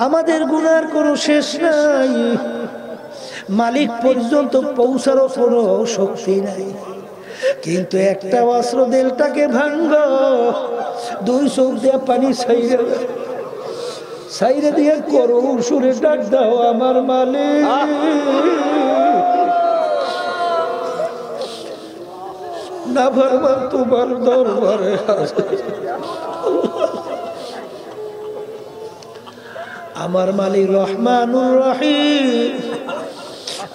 আমাদের গুনার কোনো শেষ নাই, মালিক পর্যন্ত পৌঁছারও কোনো শক্তি নাই। কিন্তু একটা অস্ত্র দিলটাকে ভাঙ্গ, দুই চোখ দিয়ে পানি ছাইরে দিয়ে করুণ সুরে ডাক দাও, আমার মালিক না ফরমান তোমার দরবারে আছে। আমার মালিক রহমানুর রহিম।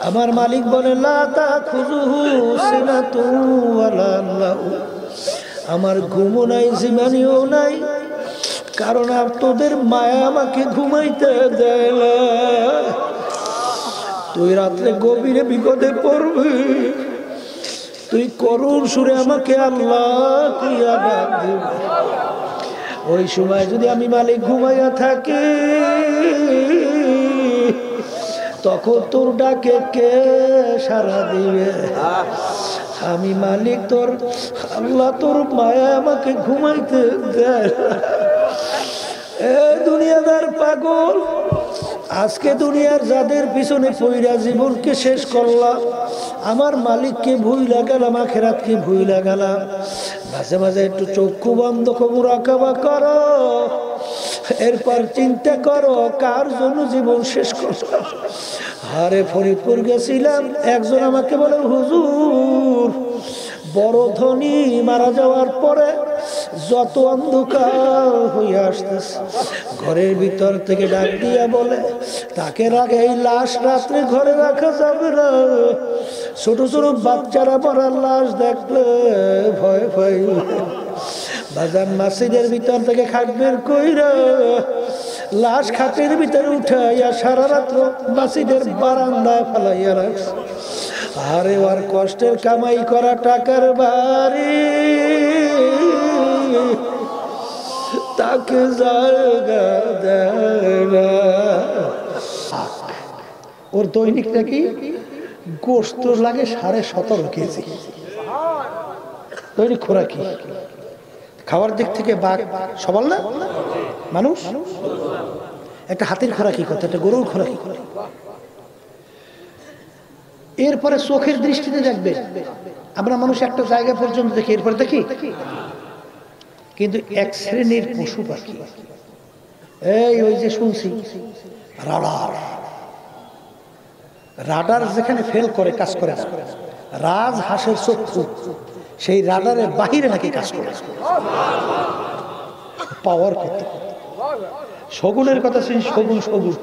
আমার মালিক বলে লা তাখুযুহু সিনাতুন ওয়ালা নাওম, আমার ঘুমও নাই জিমানিও নাই, কারণ তোদের মায়া আমাকে ঘুমাইতে দেয় না। তুই রাত্রে গভীরে বিপদে পড়বি, তুই করুণ সুরে আমাকে আল্লাহ কইয়া ডাক দিবি। ওই সময় যদি আমি মালিক ঘুমাইয়া থাকি, তখন তোর ডাকে কে সাড়া দিবে? আমি মালিক তোর আল্লাহ, তোর মায়া আমাকে ঘুমাইতে দেয়। এ দুনিয়াদার পাগল, আজকে দুনিয়ার যাদের পিছনে পইরা জীবনকে শেষ করলাম, আমার মালিককে ভুইলা গেলাম, আখিরাতকে ভুইলা গেলাম। মাঝে মাঝে একটু চক্ষু বন্ধ করে মুরাকাবা করো, এরপর চিন্তা করো কার জন্য জীবন শেষ করলাম। আরে ফরিদপুর গেছিলাম, একজন আমাকে বলে হুজুর বড় ধনী মারা যাওয়ার পরে যত অন্ধকার হয়ে আসতেছে, ঘরের ভিতর থেকে ডাক দিয়া বলে তাকে রাখে এই লাশ রাত্রে ঘরে রাখা যাবে না। ছোট ছোট বাচ্চারা মরার লাশ দেখলে ভয় ভয়। বাজার মসজিদের ভিতর থেকে খাট বের কইরা লাশ খাটের ভিতরে উঠাইয়া সারা রাত্র মসজিদের বারান্দায় ফেলাইয়া রাখছে। আরে ওর কষ্টের কামাই করা টাকার বাড়ি তাকে জায়গা দেয় না। ওর দৈনিকটা কি গোস্ত লাগে 17.5 কেজি দৈনিক খোরাকি। খাওয়ার দিক থেকে বাঘ সবল না মানুষ, একটা হাতির খোরাকি কত, একটা গরুর খোরাকি কত। এরপরে চোখের দৃষ্টিতে দেখবে, আমরা মানুষ একটা জায়গা পর্যন্ত দেখি, এরপরে দেখি। কিন্তু এক শ্রেণীর পশু পাখি, এই ওই যে শুনছি রাডার, রাডার যেখানে ফেল করে কাজ করে না, রাজ হাঁসের চক্ষু সেই রাডারের বাহিরে নাকি কাজ করে, পাওয়ার করতে। শগুনের কথা শুনি, শগুন শগুন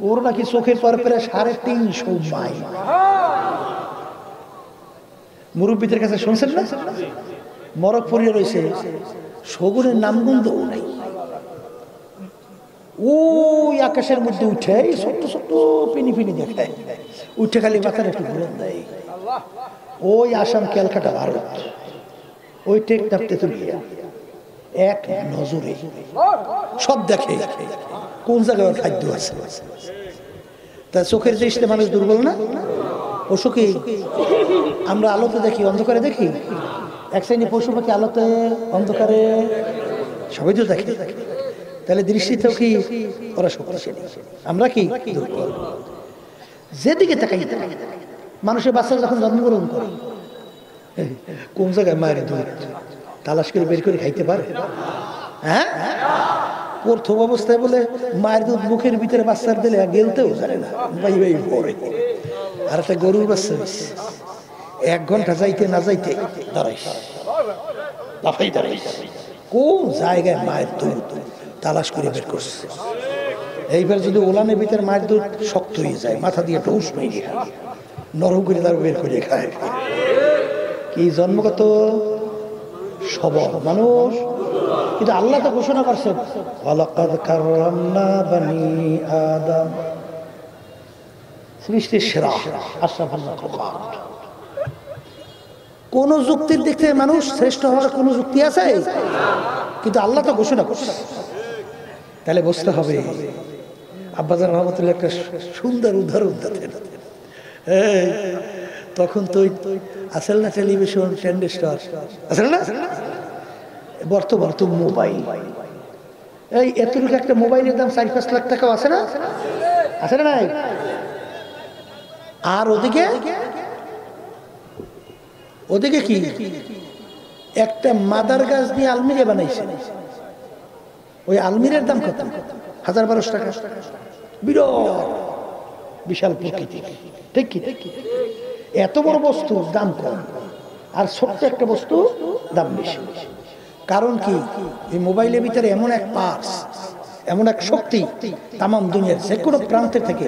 ওর নাকি চোখের পর প্রায় 350 মাইল। মুরব্বীদের কাছে শুনছেন না, মরক পড়িয়ে রয়েছে, শগুনের নামগন্ধও নাই। ওই আকাশের মধ্যে উঠে ছোট্ট ছোট্ট পিনি পিনি দেখায়, উঠে খালি মাথার একটু ঘুরন দেয়। ওই আসাম ক্যালকাটা ভারত, ওই টেকনাফ তেতুলিয়া এক নজরে সব দেখে কোন জায়গায় ওর খাদ্য আছে। তা চোখের দৃষ্টিতে মানুষ দুর্বল না? পশু কি আমরা আলোতে দেখি, অন্ধকারে দেখি? এক শ্রেণী পশু পাখি আলোতে অন্ধকারে সবাই তো দেখি, তাহলে দৃষ্টিতেও কি ওরা শক্তিশালী, আমরা কি দুর্বল? যেদিকে তাকাই মানুষের বাচ্চা যখন জন্মগ্রহণ করে কোন জায়গায় মায়ের দুধ তালাশ করে বের করে খাইতে পারে? হ্যাঁ, প্রথম অবস্থায় বলে মায়ের দুধ মুখের ভিতরে বাচ্চার দিলে গেলতেও জানে না, ভাই ভাই পরে। আর একটা গরুর বাচ্চা 1 ঘন্টা যাইতে না যাইতে দাঁড়াইস, লাফাই দাঁড়াইস, কোন জায়গায় মায়ের দুধ তালাশ করে বের করছে। এইবার যদি ওলানের ভিতরে মায়ের দুধ শক্ত হয়ে যায়, মাথা দিয়ে টৌস মেরে খায়, নরম করে তার বের করে খায়। কি জন্মগত সবল মানুষ, কিন্তু আল্লাহ তো ঘোষণা করছেন ওয়ালাকাদ কাররামনা বনি আদম, সৃষ্টির সেরা আশরাফুল মাখলুকাত। কোন যুক্তির দিক থেকে মানুষ শ্রেষ্ঠ হওয়ার কোন যুক্তি আছে? কিন্তু আল্লাহ তো ঘোষণা করছে। তাহলে বুঝতে হবে, আব্বাজান রহমতুল্লাহ একটা সুন্দর উদাহরণ দিতেন। তখন তো আসল না টেলিভিশন, ট্রেন্ডস্টার আসল না, বর্তমান তো মোবাইল। এই এতটুকু একটা মোবাইলের দাম 4-5 লাখ টাকাও আছে না? আছে না ভাই? আর ওদিকে কি একটা মাদার গাছ দিয়ে আলমিরা বানাইছে, ওই আলমিরার দাম কত? 1000-1200 টাকা। বিশাল প্রকৃতি, ঠিক কি? এত বড় বস্তু দাম কম, আর ছোট্ট একটা বস্তু দাম বেশি। কারণ কি? এই মোবাইলের ভিতরে এমন এক পার্স, এমন এক শক্তি, তামাম দুনিয়ার যে কোনো প্রান্তের থেকে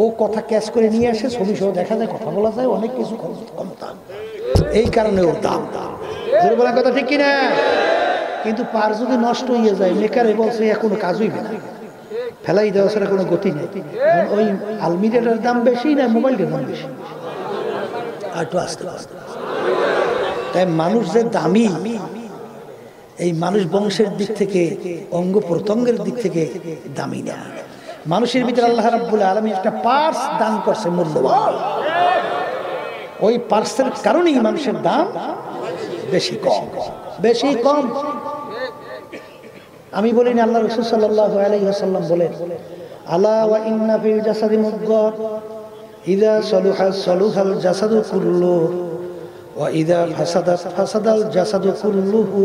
ও কথা ক্যাচ করে নিয়ে আসে, ছবি সহ দেখা যায়, কথা বলা যায়, অনেক কিছু ক্ষমতা। এই কারণে ওর দাম। বলার কথা ঠিক কিনা? কিন্তু পার যদি নষ্ট হয়ে যায়, মেকারে বলছে কোনো কাজই না, ফেলাই দেওয়া ছাড়া কোনো গতি নেই। ওই আলমিরাটার দাম বেশি না মোবাইলটার দাম বেশি? আর একটু আস্তে আস্তে। তাই মানুষ যে দামি, এই মানুষ বংশের দিক থেকে, অঙ্গ প্রত্যঙ্গের দিক থেকে দামি না। মানুষের ভিতরে আল্লাহ রাব্বুল আলামিন একটা পার্স দান করছে, মূল্যবান। ওই পার্সের কারণেই মানুষের দাম বেশি কম। আমি বলি না, আল্লাহ রাসূল সাল্লাল্লাহু আলাইহি ওয়াসাল্লাম বলেন, আলা ওয়া ইন্না ফিল জাসাদি মুদগাহ ইযা সালুহা সালুহাল জাসাদু কুল্লুহু ওয়া ইযা ফাসাদাত ফাসাদাল জাসাদু কুল্লুহু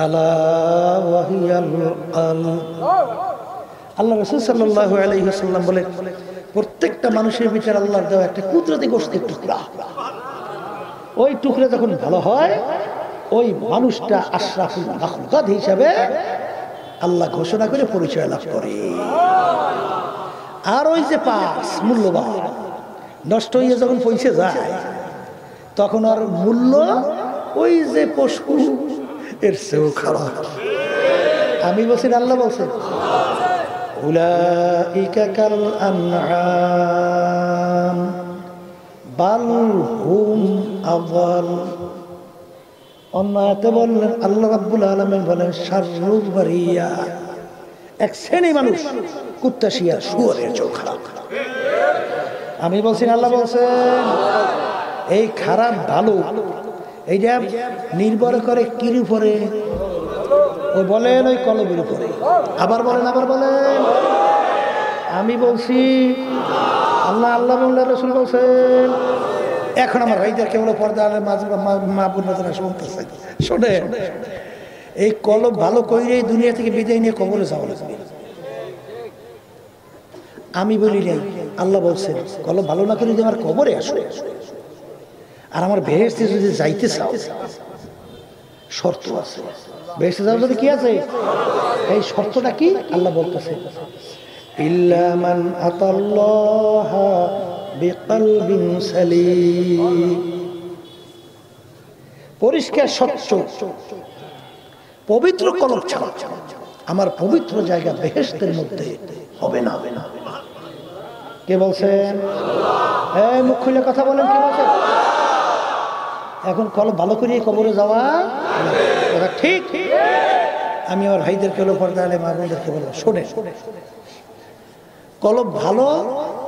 আলা ওয়া হিয়াল কলব। আল্লাহ রাসূল সাল্লাল্লাহু আলাইহি ওয়াসাল্লাম বলেন, প্রত্যেকটা মানুষের ভিতরে আল্লাহর দেওয়া একটা কুদরতি গোশতের টুকরা, ওই টুকরা যখন ভালো হয়, ওই মানুষটা আশরাফুল মাখলুকাত হিসাবে আল্লাহ ঘোষণা করে পরিচয় লাভ করে। আর ওই যে পার্স মূল্যবান, নষ্ট হয়ে যখন পৌঁছে যায়, তখন আর মূল্য ওই যে পশু এর চেয়েও খারাপ। আমি বলছি, আল্লাহ বলছেন, উলাইকা কাল আনআম বাল হুম আযাল। অন্য আয়াতে বললেন, আল্লাহ রাব্বুল আলামিন বলেন, শাররুল বারিয়া, এক শ্রেণী মানুষ কুত্তা, শিয়াল, শুয়োরের চেয়েও খারাপ। আমি বলছি, আল্লাহ বলছেন, এই খারাপ ভালো এইটা নির্ভর করে কির উপরে? ও বলেন ওই কলবের উপরে। আবার বলেন আমি বলছি, আল্লাহ বললেন, রাসূল বলছেন। এখন আমার ভাইদের কেবল পর্দা মা বোনরা শুনতেছে, শোনেন, এই কলব ভালো কইরে দুনিয়া থেকে বিদায় নিয়ে কবরে যাওয়া লাগবে। আমি বলি নাই, আল্লাহ বলছেন, কলব ভালো না করে যদি আমার কবরে আসে আর আমার বেহেশতে যদি যাইতে চাও, শর্ত আছে। বেহেশতে যাওয়ার জন্য কি আছে? এই শর্তটা কি? আল্লাহ বলতেছে, ইল্লা মান আতাল্লাহা বিকলবিন সালিম, পরিষ্কার স্বচ্ছ পবিত্র কলব ছাড়া আমার পবিত্র জায়গা বেহেশতের মধ্যে হবে না। কে বলছেন? এই মুখ খুলে কথা বলেন, কে বলছেন? এখন কলব ভালো করে কবরে যাওয়া কথা ঠিক। আমি আমার ভাইদেরকে হলো, পর্দা আলে মা বোনদেরকে বলবো, শোনে, কলব ভালো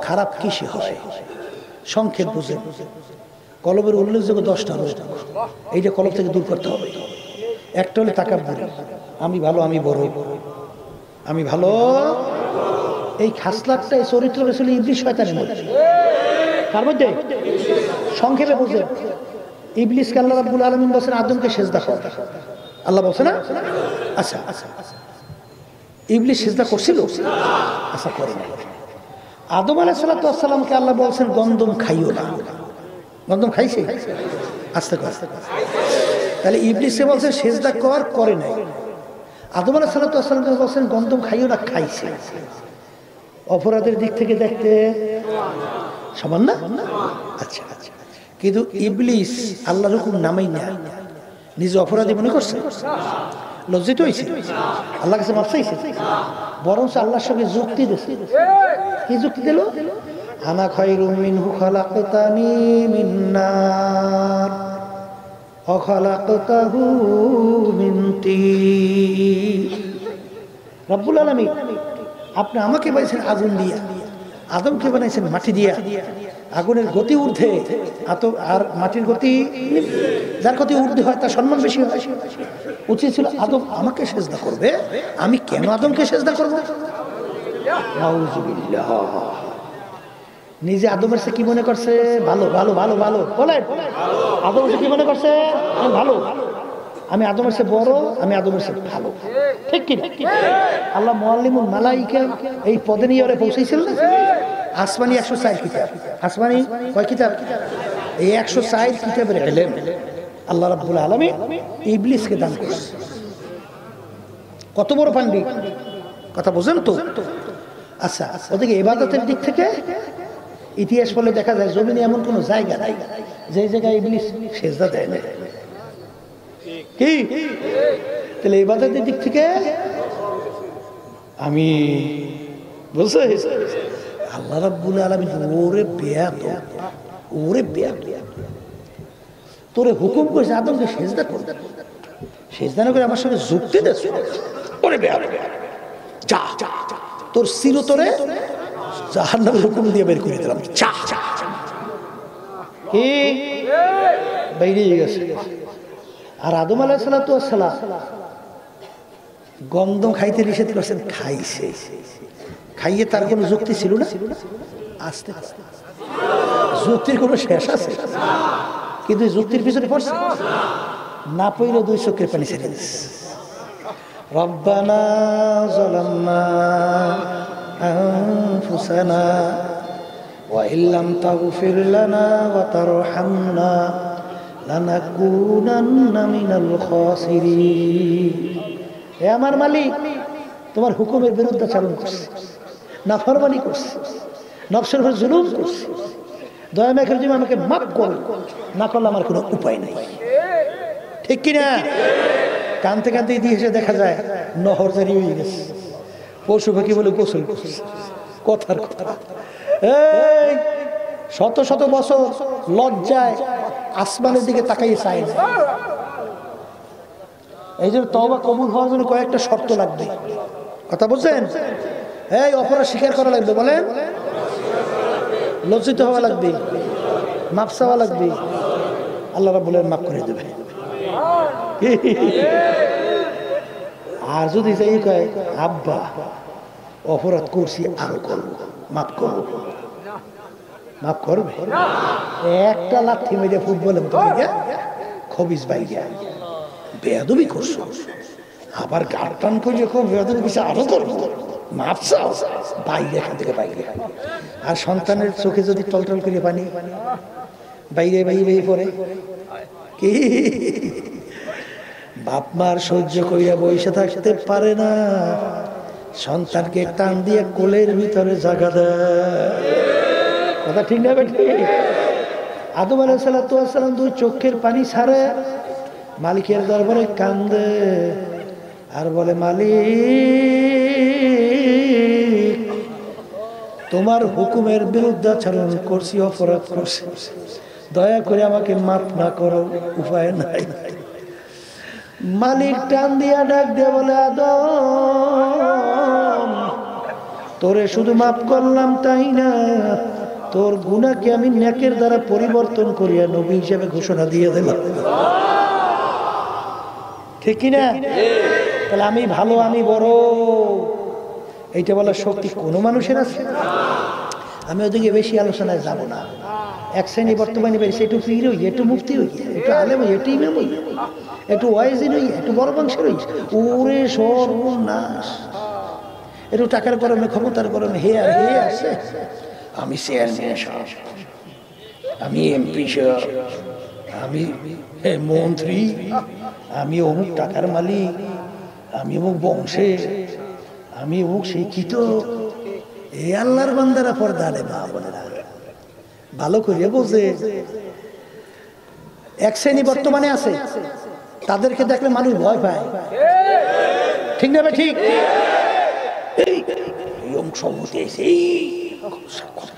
খারাপ কিসে হয়? সংক্ষেপ বুঝে, কলবের উল্লেখযোগ্য 10টা রয়েছে, এইটা কলব থেকে দূর করতে হবে। একটা হলে তাকাব্বুর, আমি ভালো, আমি বড়, আমি ভালো। এই খাসলাতটা, এই চরিত্র আসলে ইবলিস শয়তানের মধ্যে। কার মধ্যে? সংক্ষেপে বুঝে, ইবলিসকে আল্লাহ রাব্বুল আলামিন বলেন, আদমকে সিজদা কর। আল্লাহ বলছে না? আচ্ছা, ইবলিস সিজদা করছিল? আচ্ছা, করে না। আদম আলাইহিস সালামকে আল্লাহ বলছেন, গন্ধম খাইও না। গন্ধম খাইছে? আস্তে করে। তাহলে ইবলিসে বলছেন সিজদা কর, করে নাই। আদম আলাইহিস সালামকে বলছেন গন্ধম খাইও না, খাইছে। অপরাধের দিক থেকে দেখতে সমান না? আচ্ছা, কিন্তু ইবলিস আল্লাহর হুকুম নামাই না, নিজে অপরাধী মনে করছে, লজ্জিত হয়েছে, আল্লাহ কাছে মাফ চাইছে, বরঞ্চ আল্লাহর সঙ্গে যুক্তি দিয়েছে। কি যুক্তি দিল? আনা খায়রুম মিনহু খালাকতানি মিন নার ওয়া খালাকতাহু মিন তিন। রব্বুল আলামিন, আপনি আমাকে বলেছেন আগুন দিয়া, আদমকে বানাইছেন মাটি দিয়া, আগুনের গতি ঊর্ধ্বে আর মাটির গতি, যার গতি ঊর্ধ্বে হয় তার সম্মান বেশি হয়। উচিত ছিল আদম আমাকে সেজদা করবে, আমি কেন আদমকে সেজদা করবো? নাউজুবিল্লাহ। নিজে আদমের সে কি মনে করছে? ভালো ভালো ভালো ভালো বলেন। আদমের সে কি মনে করছে? আমি ভালো, আমি আদমের সে বড়, আমি আদমের সে ভালো। ঠিক কি? আল্লাহ মুআল্লিমুল মালাইকা এই পদে নিয়ে ওরা পৌঁছেছিল না? আসমানি 104 কিতাব, আসমানি কয় কিতাব? এই 104 কিতাবের ইলম আল্লাহ রাব্বুল আলামিন ইবলিসকে দান করেছে। কত বড় পান্ডিত, কথা বোঝেন তো? আচ্ছা, ওদিকে ইবাদতের দিক থেকে ইতিহাস বলে দেখা যায় জমিনে এমন কোন জায়গা নাই যে জায়গায় ইবলিস সেজদা দেয় না। কি তাহলে ইবাদতের দিক থেকে আমি বলছি আল্লাহ রাব্বুল আলামিন ওরে বেয়াদব, ওরে বেয়াদব, তোরে হুকুম করেছে আদমকে সেজদা করতে, সেজদা না করে আমার সঙ্গে যুক্তি দিস, ওরে বেয়াদব, যা তোর চিরতরে জাহান্নামের হুকুম দিয়ে বের করে দিলাম। চা কি বাইরে গেছে। আর আদম আলাইহিস সালাম গন্ধ খাইতে নিষেধ করছেন, খাইছে, খাইয়ে তার কোনো যুক্তি ছিল না। আস্তে আস্তে যুক্তির কোনো শেষ আছে? কিন্তু যুক্তির পিছনে পড়ছে না, পইলে 2 চোখের পানি ছেড়ে দিচ্ছে। রব্বানা যালামনা আনফুসানা ওয়া ইল্লাম তাগফির লানা ওয়া তারহামনা লানাকুনান্না মিনাল খাসিরিন। হে আমার মালিক, তোমার হুকুমের বিরুদ্ধাচরণ করছি, নাফরমানি করছি, নফসের উপর জুলুম করছি, দয়া মেঘের জন্য আমাকে মাফ করো, না করলে আমার কোনো উপায় নাই। ঠিক কিনা? কানতে কানতে ইতিহাসে দেখা যায় নহর জারি হয়ে গেছে, পশু পাখি বলে গোসল করছে। কথার কথা, এই শত শত বছর লজ্জায় আসমানের দিকে তাকাই চাই না। এই জন্য তওবা কবুল হওয়ার জন্য কয়েকটা শর্ত লাগবে, কথা বুঝছেন? এই অপরাধ স্বীকার করা লাগবে, বলেন, লজ্জিত হওয়া লাগবে, মাফ চাওয়া লাগবে, আল্লাহ রাব্বুল আলামিন মাফ করে দেবে। আর যদি যাই কয় আব্বা অপরাধ করছি আরো করবো, মাফ করবো, মাফ করবে? একটা লাথি মেরে ফুটবলের মতো খবিস বাইরে বেয়াদবি করছো, আবার গাড় টান করে বেয়াদবি কিছু আরো করবো, মাফ চাও, বাইরে, এখান থেকে বাইরে। আর সন্তানের চোখে যদি টলটল করে পানি বাইরে বাইরে বাইরে পড়ে, কি বাপ মার সহ্য কইরা বসে থাকতে পারে না, সন্তানকে টান দিয়ে কোলের ভিতরে জায়গা দেয়। কথা ঠিক না বেটি? আদম আলাইহিস সালাম 2 চোখের পানি ছাড়ে মালিকের দরবারে কান্দে আর বলে, মালিক, তোমার হুকুমের বিরুদ্ধাচরণ করছি, অপরাধ করছি, দয়া করে আমাকে মাফ না করো, উপায় নাই। মালিক টান দিয়া ডাক দিয়ে বলে, আদম, তোরে শুধু মাফ করলাম তাই না, তোর গুনাহকে আমি নেকের দ্বারা পরিবর্তন করিয়া নবী হিসেবে ঘোষণা দিয়ে দিলাম। ঠিক কিনা? তাহলে আমি ভালো, আমি বড়, এইটা বলার শক্তি কোনো মানুষের আছে? আমি ওদিকে বেশি আলোচনায় যাব না। এক শ্রেণী বর্তমানে বেরিয়েছে, একটু পীর হই, একটু মুফতি হই, একটু আলেম হই, একটু ইমাম হই, একটু ওয়াইজিন হই, একটু বড় বংশের হই। ওরে সর্বনাশ! একটু টাকার গরমে, ক্ষমতার গরমে হে আর হে আছে, আমি চেয়ারম্যান সাহেব, আমি এমপি সাহেব, আমি মন্ত্রী, আমি অমুক টাকার মালিক, আমি অমুক বংশে, আমি অমুক শিক্ষিত। এই আল্লাহর বান্দারা পর্দা আলে মা বোনেরা ভালো করে বোঝে। এক শ্রেণী বর্তমানে আছে, তাদেরকে দেখলে মানুষ ভয় পায়। ঠিক না? ঠিক।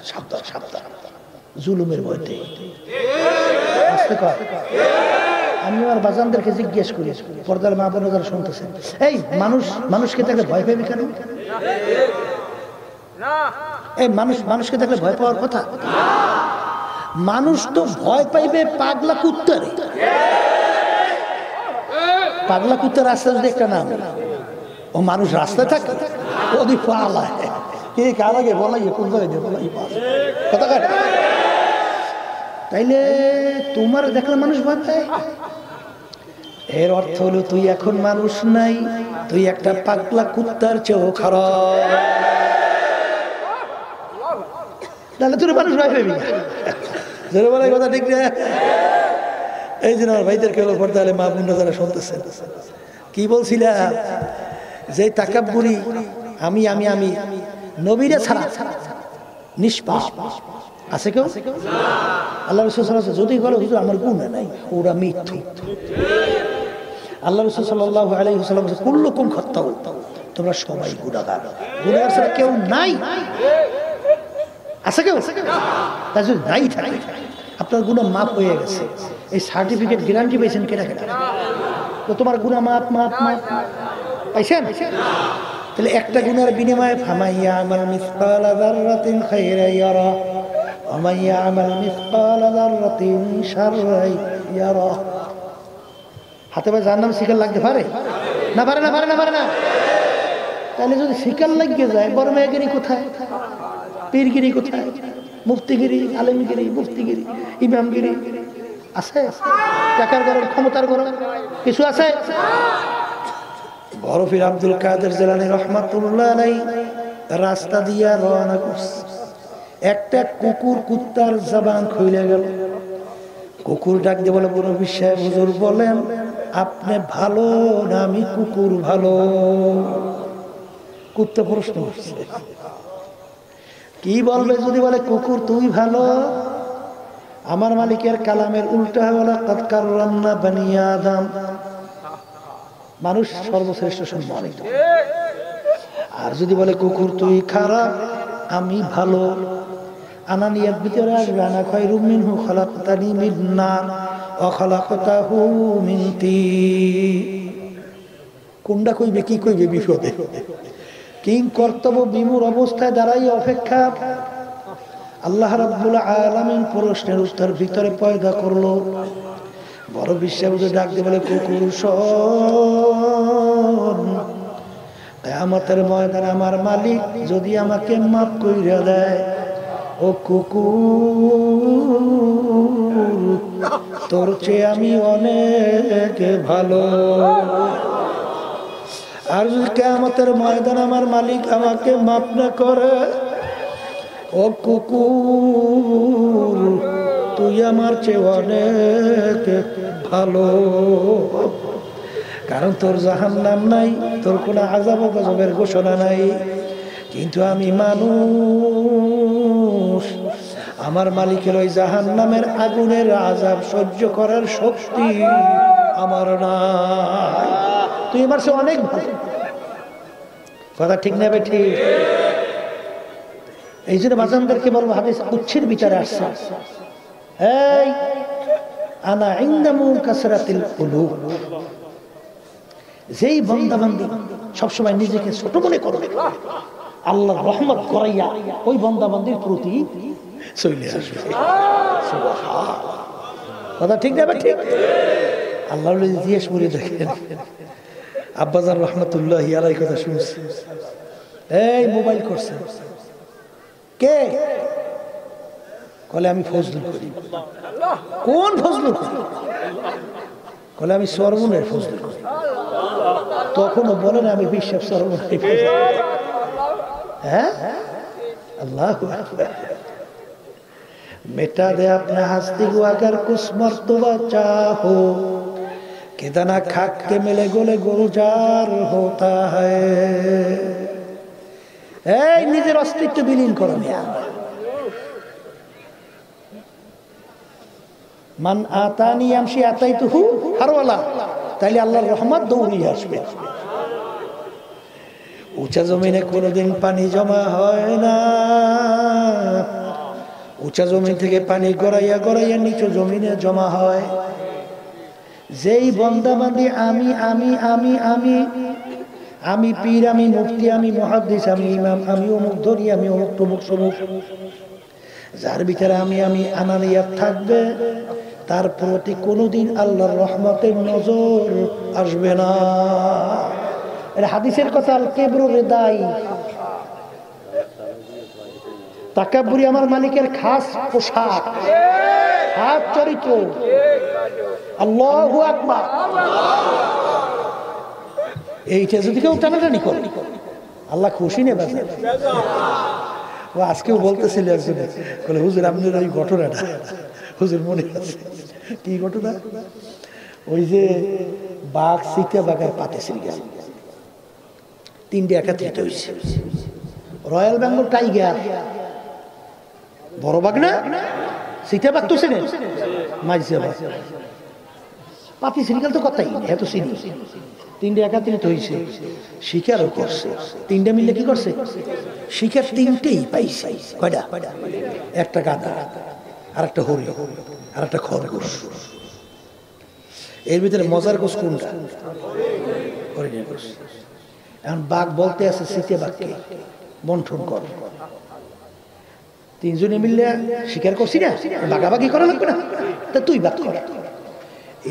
সাবধান সাবধান, জুলুমের ভয়তে। আমি আমার বাজানদেরকে জিজ্ঞেস করি, পর্দার মা বোন যারা শুনতেছেন, এই মানুষকে দেখলে ভয় পাবে কেন? এই মানুষকে দেখলে ভয় পাওয়ার কথা? মানুষ তো ভয় পাইবে পাগলা কুত্তারে। পাগলা কুত্তার রাস্তা যদি একটা নাম, ও মানুষ রাস্তায় থাকে, ওদি পালায়, কে কার আগে বলাই কোন জায়গায় বলাই কথা কাট। তাইলে তোমার দেখলে মানুষ ভয় পায়, এর অর্থ হলো তুই এখন মানুষ নাই, তুই একটা পাগলা কুত্তার চেয়েও খারাপ। তাহলে তুই মানুষ ভয় পাবি না, কথা ঠিক না? এই জন্য আমার ভাইদের কেউ পড়তে হলে মা বোনরা যারা শুনতেছেন, কি বলছিলাম যে তাকাব্বুরি আমি আমি আমি নবীরে ছাড়া নিষ্পাপ আছে কেউ? আল্লাহ রাসূল সাল্লাল্লাহু আলাইহি ওয়াসাল্লাম যদি বলে হুজুর আমার গুনাহ নাই, ওরা মিথ্যু। আল্লাহ রাসূল সাল্লাল্লাহু আলাইহি ওয়াসাল্লাম কুল্লুকুম খাত্তাউ, তোমরা সবাই গুনাহগার, গুনাহগার ছাড়া কেউ নাই। আছে কেউ? তাই যদি নাই থাকে আপনার গুনাহ মাফ হয়ে গেছে, এই সার্টিফিকেট গ্যারান্টি পাইছেন কেনা কেনা? তো তোমার গুনাহ মাফ মাফ মাফ পাইছেন? তাহলে একটা গুনার বিনিময়ে ফামাইয়া আমাল মিসকালা যাররাতিন খায়রান ইয়ারা ওয়া মাইয়া আমাল মিসকালা যাররাতিন শাররান ইয়ারা। হাতে বা জাহান্নাম শিকার লাগতে পারে না? পারে না, পারে না, পারে না। তাহলে যদি শিকার লাগিয়ে যায়, বড় মেয়েগিরি কোথায়, পীরগিরি কোথায়, মুফতিগিরি, আলেমগিরি, মুফতিগিরি, ইমামগিরি আছে? টাকার গরম, ক্ষমতার গরম কিছু আছে? বরফির আব্দুল কাদের জিলানী রাহমাতুল্লাহ আলাইহি রাস্তা দিয়া রওনা করছে, একটা কুকুর কুত্তার জবান খুলে গেল। কুকুর ডাক দিয়ে বলে, বরফি সাহেব হুজুর বলেন আপনি ভালো না আমি কুকুর ভালো? কুত্তা প্রশ্ন করছে, কি বলবে যদি বলে কুকুর তুই ভালো? আমার মালিকের কালামের উল্টা বলা কাদ কাররামনা বানি আদম, মানুষ সর্বশ্রেষ্ঠ সম্মানিত। আর যদি বলে কুকুর তুই খারাপ আমি ভালো, আনানিয়ার ভিতরে আসবে আনা খায়রুম মিনহু খালাকতানি মিন নার ওয়া খালাকতাহু মিন তিন। কোনটা কইবে, কি কইবে বিপদে? কিং কর্তব্য বিমূঢ় অবস্থায় দাঁড়াই অপেক্ষা। আল্লাহ রাব্বুল আলামিন প্রশ্নের উত্তর ভিতরে পয়দা করলো। বড় বিশ্বাবুদে ডাক দিয়ে বলে কুকুর শোন, কিয়ামতের ময়দানে আমার মালিক যদি আমাকে মাফ কইরা দেয়, ও কুকুর তোর চেয়ে আমি অনেক ভালো। আর যদি কিয়ামতের ময়দানে আমার মালিক আমাকে মাফ না করে, ও কুকুর তুই আমার চেয়ে অনেক ভালো। কারণ তোর জাহান্নাম নাই, তোর কোনো আযাব গজবের ঘোষণা নাই, কিন্তু আমি মানুষ, আমার মালিকের ওই জাহান্নামের আগুনের আযাব সহ্য করার শক্তি আমার নাই। তুই আমার চেয়ে অনেক ভালো। কথা ঠিক না ভাই? ঠিক। এই জন্য বাজানদেরকে বলবো, হাদিস কুচ্ছির বিচারে আসছে, এই আনা ইনদামু কাসরাতিল কুলুব, যেই বান্দাবান্দি সবসময় নিজেকে ছোট মনে করবে, আল্লাহর রহমত করাইয়া ওই বান্দাবান্দির প্রতি চলে আসবে। কথা ঠিক না ভাই? ঠিক। আল্লাহর ইতিহাস পড়ে দেখেন, আব্বাজান রহমতুল্লাহি আলাইহি কথা শুনছি, এই মোবাইল করছে কে? কলে আমি ফজলুল করি। কোন ফজলুল করি? কলে আমি সরমনের ফজলুল করি। তখনও বলেন আমি বিশ্বাস সরমন। হ্যাঁ, আল্লাহু আকবার। मिटा दे अपने हस्ती को अगर कुछ मर्तबा चाहो, कितना खाक के मिले गोले गुलजार होता है। এই নিজের অস্তিত্ব বিলীন করো মিয়া। মান আতানি আমশি আতাইতুহু হারওয়ালা, তাইলে আল্লাহর রহমত দৌড়িয়ে আসবে। উঁচা জমিনে কোনোদিন পানি জমা হয় না, উঁচা জমিন থেকে পানি গড়াইয়া গড়াইয়া নিচু জমিনে জমা হয়। যেই বান্দাবান্দি আমি আমি আমি আমি আমি পীর, আমি মুফতি, আমি মুহাদ্দিস, আমি ইমাম, আমি অমুক ধরি, আমি অমুক তমুক সমুক, যার ভিতরে আমি আনানিয়াত থাকবে তার প্রতি কোনোদিন আল্লাহর রহমতের নজর আসবে না। এর হাদিসের কথা, আল কিবরু রিদাই, তাকাব্বুরি আমার মালিকের খাস পোশাক, খাস চরিত্র। আল্লাহু আকবার। এইটা যদি কেউ টানাটানি করে আল্লাহ খুশি নেবে। ও আজকেও বলতেছিল একজনে, বলে হুজুর আপনার ওই ঘটনাটা হুজুর মনে আছে। কি ঘটনা? ওই যে বাঘ, চিতা বাঘের পাতে সিরিয়াল, তিনটে একত্রিত হয়েছে। রয়্যাল বেঙ্গল টাইগার বড় বাঘ না, চিতা বাঘ তো চেনেন, মাঝে বাঘ, পাতি সিরিয়াল তো কথাই এত চিনি। তিনটে একত্রিত হয়েছে, শিকারও করছে। তিনটে মিলে কি করছে? শিকার তিনটেই পাইছে। কয়টা? একটা গাধা, আর একটা হরিণ, আর একটা খরগোশ। এর ভিতরে মজার গোশ কোনটা? হরিণের গোশ। এখন বাঘ বলতে আছে চিতা বাঘকে বন্টন কর। তিনজনে মিললে শিকার করছি না, বাঘাবাগি করা লাগবে না, তা তুই বাঘ কর।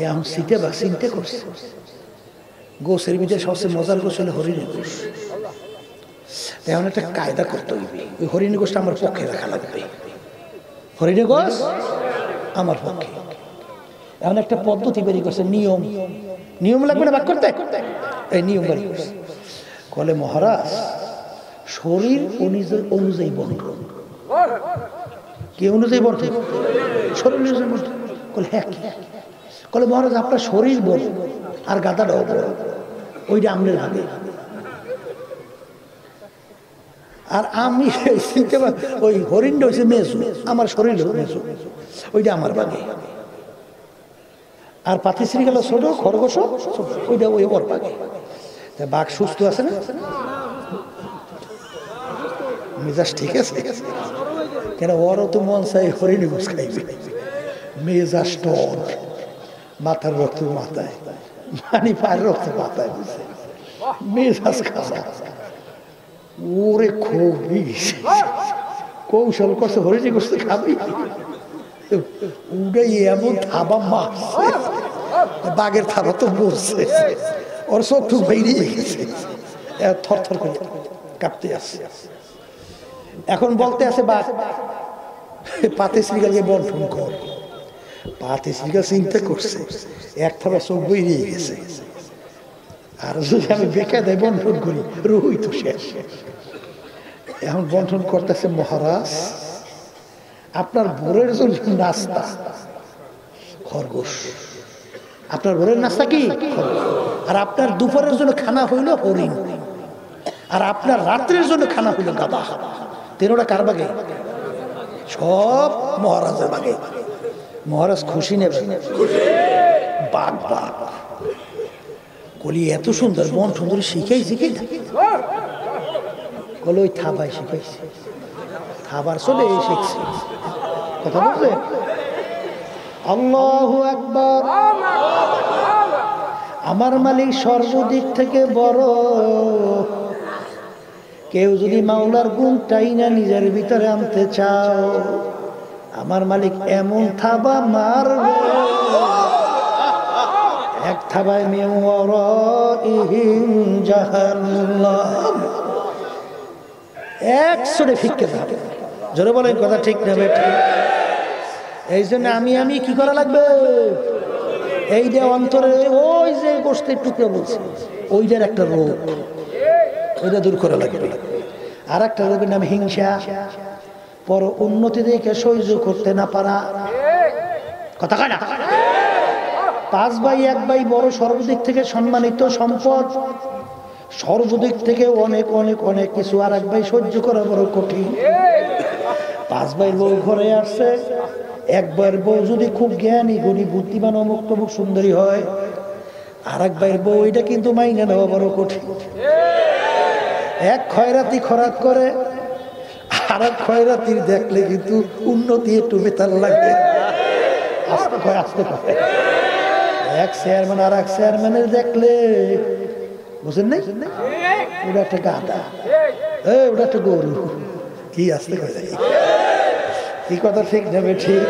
এখন চিতা বাঘ চিন্তা করছে, গোসের ভিতরে সবচেয়ে মজার গোস হলো হরিণের গোস। এখন একটা কায়দা করতে হইবে, ওই হরিণের গোসটা আমার পক্ষে রাখা লাগবে। হরিণের গোস আমার পক্ষে। এখন একটা পদ্ধতি বেরিয়ে করছে, নিয়ম লাগবে না বাক করতে, এই নিয়ম বেরিয়ে করছে। কলে মহারাজ শরীর অনুযায়ী বন্টন। কি অনুযায়ী বন্টন? শরীর অনুযায়ী বন্টন। কলে হ্যাঁ। কলে মহারাজ আপনার শরীর বড় আর গাদাটাও বড়, ওইটা আমনের ভাগে। আর আমি ওই হরিণটা হয়েছে মেজু, আমার শরীর মেজু, ওইটা আমার ভাগে। আর পাতিশ্রী গেল ছোট, খরগোশ ওইটা ওই ওর ভাগে। বাঘ সুস্থ আছে না? মেজাজ ঠিক আছে? কেন ওরও তো মন চাই হরিণ গোস খাইবে। মেজাজ টন, মাথার রক্ত মাথায়, মানে পায়ের রক্ত মাথায়, বুঝছে মেজাজ খাওয়া। ওরে খুবই কৌশল করছে, হরিণী গোস্ত খাবি, উড়ে এমন থাবা মারছে, বাঘের থাবা তো বলছে, ওর চোখ টুক বেরিয়ে গেছে, থর থর করে কাঁপতে আসছে। এখন বলতে আছে বাঘ পাতে শ্রীকালকে বন্টন কর। পাতে শ্রীকাল চিন্তা করছে, এক থাবা চোখ বেরিয়ে গেছে, আর যদি আমি বেকার দেয় বন্টন করি রুই তো শেষ। এখন বন্টন করতেছে, মহারাজ আপনার ভোরের জন্য নাস্তা খরগোশ, আপনার ভোরের নাস্তা কি? আর আপনার দুপুরের জন্য খানা হইল হরিণ, আর আপনার রাত্রের জন্য খানা হইল গাধা। তেরোটা কার বাগে? সব মহারাজের বাগে। মহারাজ খুশি নেবে, বাঘ বাঘ কলি এত সুন্দর বন্টন করে শিখাইছি কি না? কলে ওই থাবাই শিখাইছি, খাবার চলে শিখছি। কথা বলছে আল্লাহু আকবার। আমার মালিক সর্বদিক থেকে বড়। কেউ যদি মাওলার গুণটাই না নিজের ভিতরে আনতে চাও, আমার মালিক এমন থাবা মারবে, এক থাবায় জাহান্নাম, একশোরে ফিক্কে থাকবে। জোরে বলেন কথা ঠিক না বেঠিক? এই জন্য আমি কি করা লাগবে? এই যে অন্তরে ওই যে গোষ্ঠীর টুকরো বলছে, ওইটার একটা রোগ, ওইটা দূর করা লাগবে। আর একটা রোগের নাম হিংসা, পর উন্নতি দেখে সহ্য করতে না পারা। কথা কয় না? পাঁচ ভাই এক ভাই বড়, সর্বদিক থেকে সম্মানিত সম্পদ, সর্বদিক থেকে অনেক অনেক অনেক কিছু, আর এক ভাই সহ্য করা বড় কঠিন। পাঁচ ভাই বউ ঘরে আসছে, একবার বউ যদি খুব জ্ঞানী গুণী বুদ্ধিমান অমুক তমুক সুন্দরী হয়, আর এক ভাইয়ের বউ এটা কিন্তু মাইনে নেওয়া বড় কঠিন। এক খয়রাতি খরাত করে, আর এক খয়রাতির দেখলে কিন্তু উন্নতি একটু বেতার লাগে। আস্তে কয়, আস্তে কয়। এক চেয়ারম্যান আর এক চেয়ারম্যানের দেখলে বুঝেন নাই? ওটা একটা গাধা, ওটা একটা গরু। কি আসতে কি কথা ঠিক যাবে? ঠিক।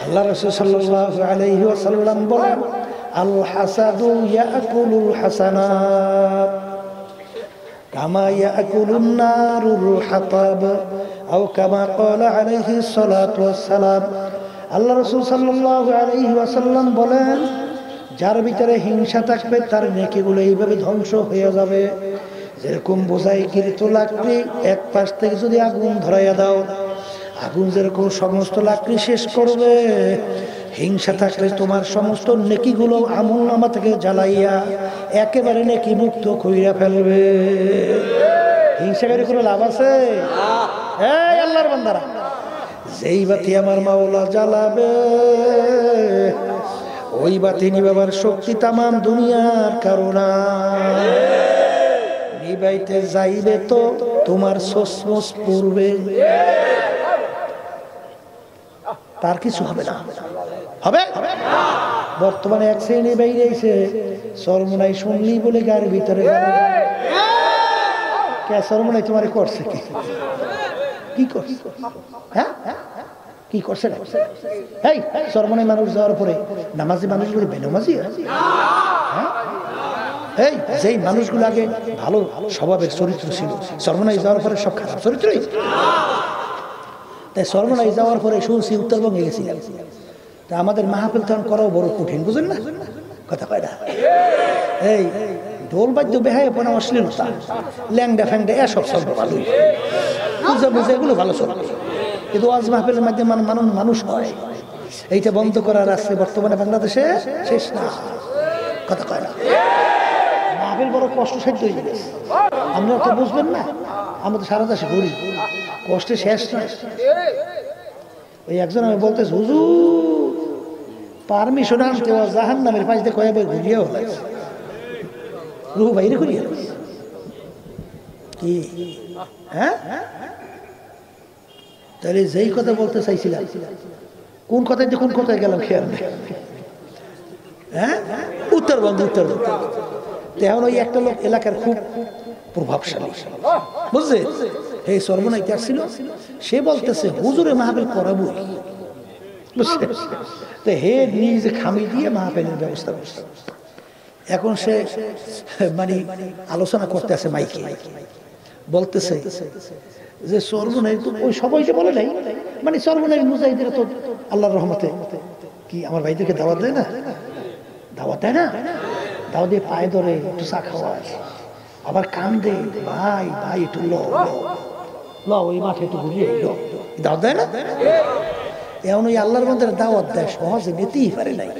আল্লাহ রাসূল সাল্লাল্লাহু আলাইহি ওয়াসাল্লাম বলেন, আল হাসাদু ইয়াকুলুল হাসানাত কামা ইয়াকুলুন নারুল হাতাব আও কামা ক্বালা আলাইহিস সালাতু ওয়াস সালাম। আল্লাহ রাসূল সাল্লাল্লাহু আলাইহি ওয়াসাল্লাম বলেন, যার ভিতরে হিংসা থাকবে তার নেকিগুলো এইভাবে ধ্বংস হয়ে যাবে, যেরকম বোঝাই গৃহীত লাকড়ি এক পাশ থেকে যদি আগুন ধরাইয়া দাও, আগুন যেরকম সমস্ত লাকড়ি শেষ করবে, হিংসা থাকলে তোমার সমস্ত নেকিগুলো আমলনামা থেকে জ্বালাইয়া একেবারে নেকি মুক্ত কইরা ফেলবে। হিংসা করে কোনো লাভ আছে? এই আল্লাহর বান্দারা, যেই বাতি আমার মাওলা জ্বালাবে ওই বাতি নিবাবার শক্তি তামাম দুনিয়ার কারণা। নিবাইতে যাইবে তো তোমার সসমস পূর্বে, তার কিছু হবে না। হবে? বর্তমানে এক শ্রেণী বাইরেছে সরমনাই শুনলি বলে গাড়ির ভিতরে সরমনাই তোমার করছে কি? কি করছে? হ্যাঁ কি করছে? এই সরমনাই মানুষ যাওয়ার পরে নামাজি মানুষগুলো বেনামাজি। এই যেই মানুষগুলো আগে ভালো স্বভাবের চরিত্র ছিল, সরমনাই যাওয়ার পরে সব খারাপ চরিত্রই। তাই সরমনাই যাওয়ার পরে শুনছি উত্তরবঙ্গে গেছিলাম, তা আমাদের মাহফিল তখন করাও বড় কঠিন, বুঝেন না? কথা কয় না। এই ঢোল বাদ্য বেহায় পড়া অশ্লীলতা ল্যাংডা ফ্যাংডা এসব চলবে ভালোই, বুঝে বুঝে এগুলো ভালো চলবে। কিন্তু ওয়াজ মাহফিলের মাধ্যমে মানুষ হয়, এইটা বন্ধ করার আছে বর্তমানে বাংলাদেশে শেষ না। কথা কয় না। মাহফিল বড় কষ্ট সাধ্য হয়ে গেছে, আপনারা তো বুঝবেন না। আমরা তো সারা দেশে ঘুরি, কষ্টে শেষ না। ওই একজন আমি বলতেছি, হুজুর পারমিশন আনতে জাহান্নামের পাশ দিয়ে কয়েকবার ঘুরিয়েও লাগছে, রুহু বাইরে ঘুরিয়ে কি? হ্যাঁ, তাহলে যেই কথা বলতে চাইছিলাম, কোন কথায় যে কোন কথায় গেলাম খেয়াল নেই। হ্যাঁ, উত্তরবঙ্গ। তেমন ওই একটা লোক এলাকার খুব প্রভাবশালী, বুঝছে? এই সর্বনাই ছিল, সে বলতেছে হুজুরে মাহফিল করাবো, বুঝছে? তো হে নিজে খামি দিয়ে মাহফিলের ব্যবস্থা করছে। এখন সে মানে আলোচনা করতে আছে মাইকে, বলতেছে যে সর্বনাই তো ওই সবাই যে বলে নাই, মানে সর্বনাই মুজাহিদের তো আল্লাহর রহমতে কি আমার ভাইদেরকে দাওয়াত দেয় না? দাওয়াত দেয় না? দাওয়াত দিয়ে পায়ে ধরে একটু চা খাওয়ায়, আবার কান দে, ভাই ভাই একটু ল ওই মাঠে একটু ঘুরিয়ে দাওয়াত দেয় না? এমন ওই আল্লাহর মধ্যে দাওয়াত দেয়, সহজে নিতেই পারে নাই।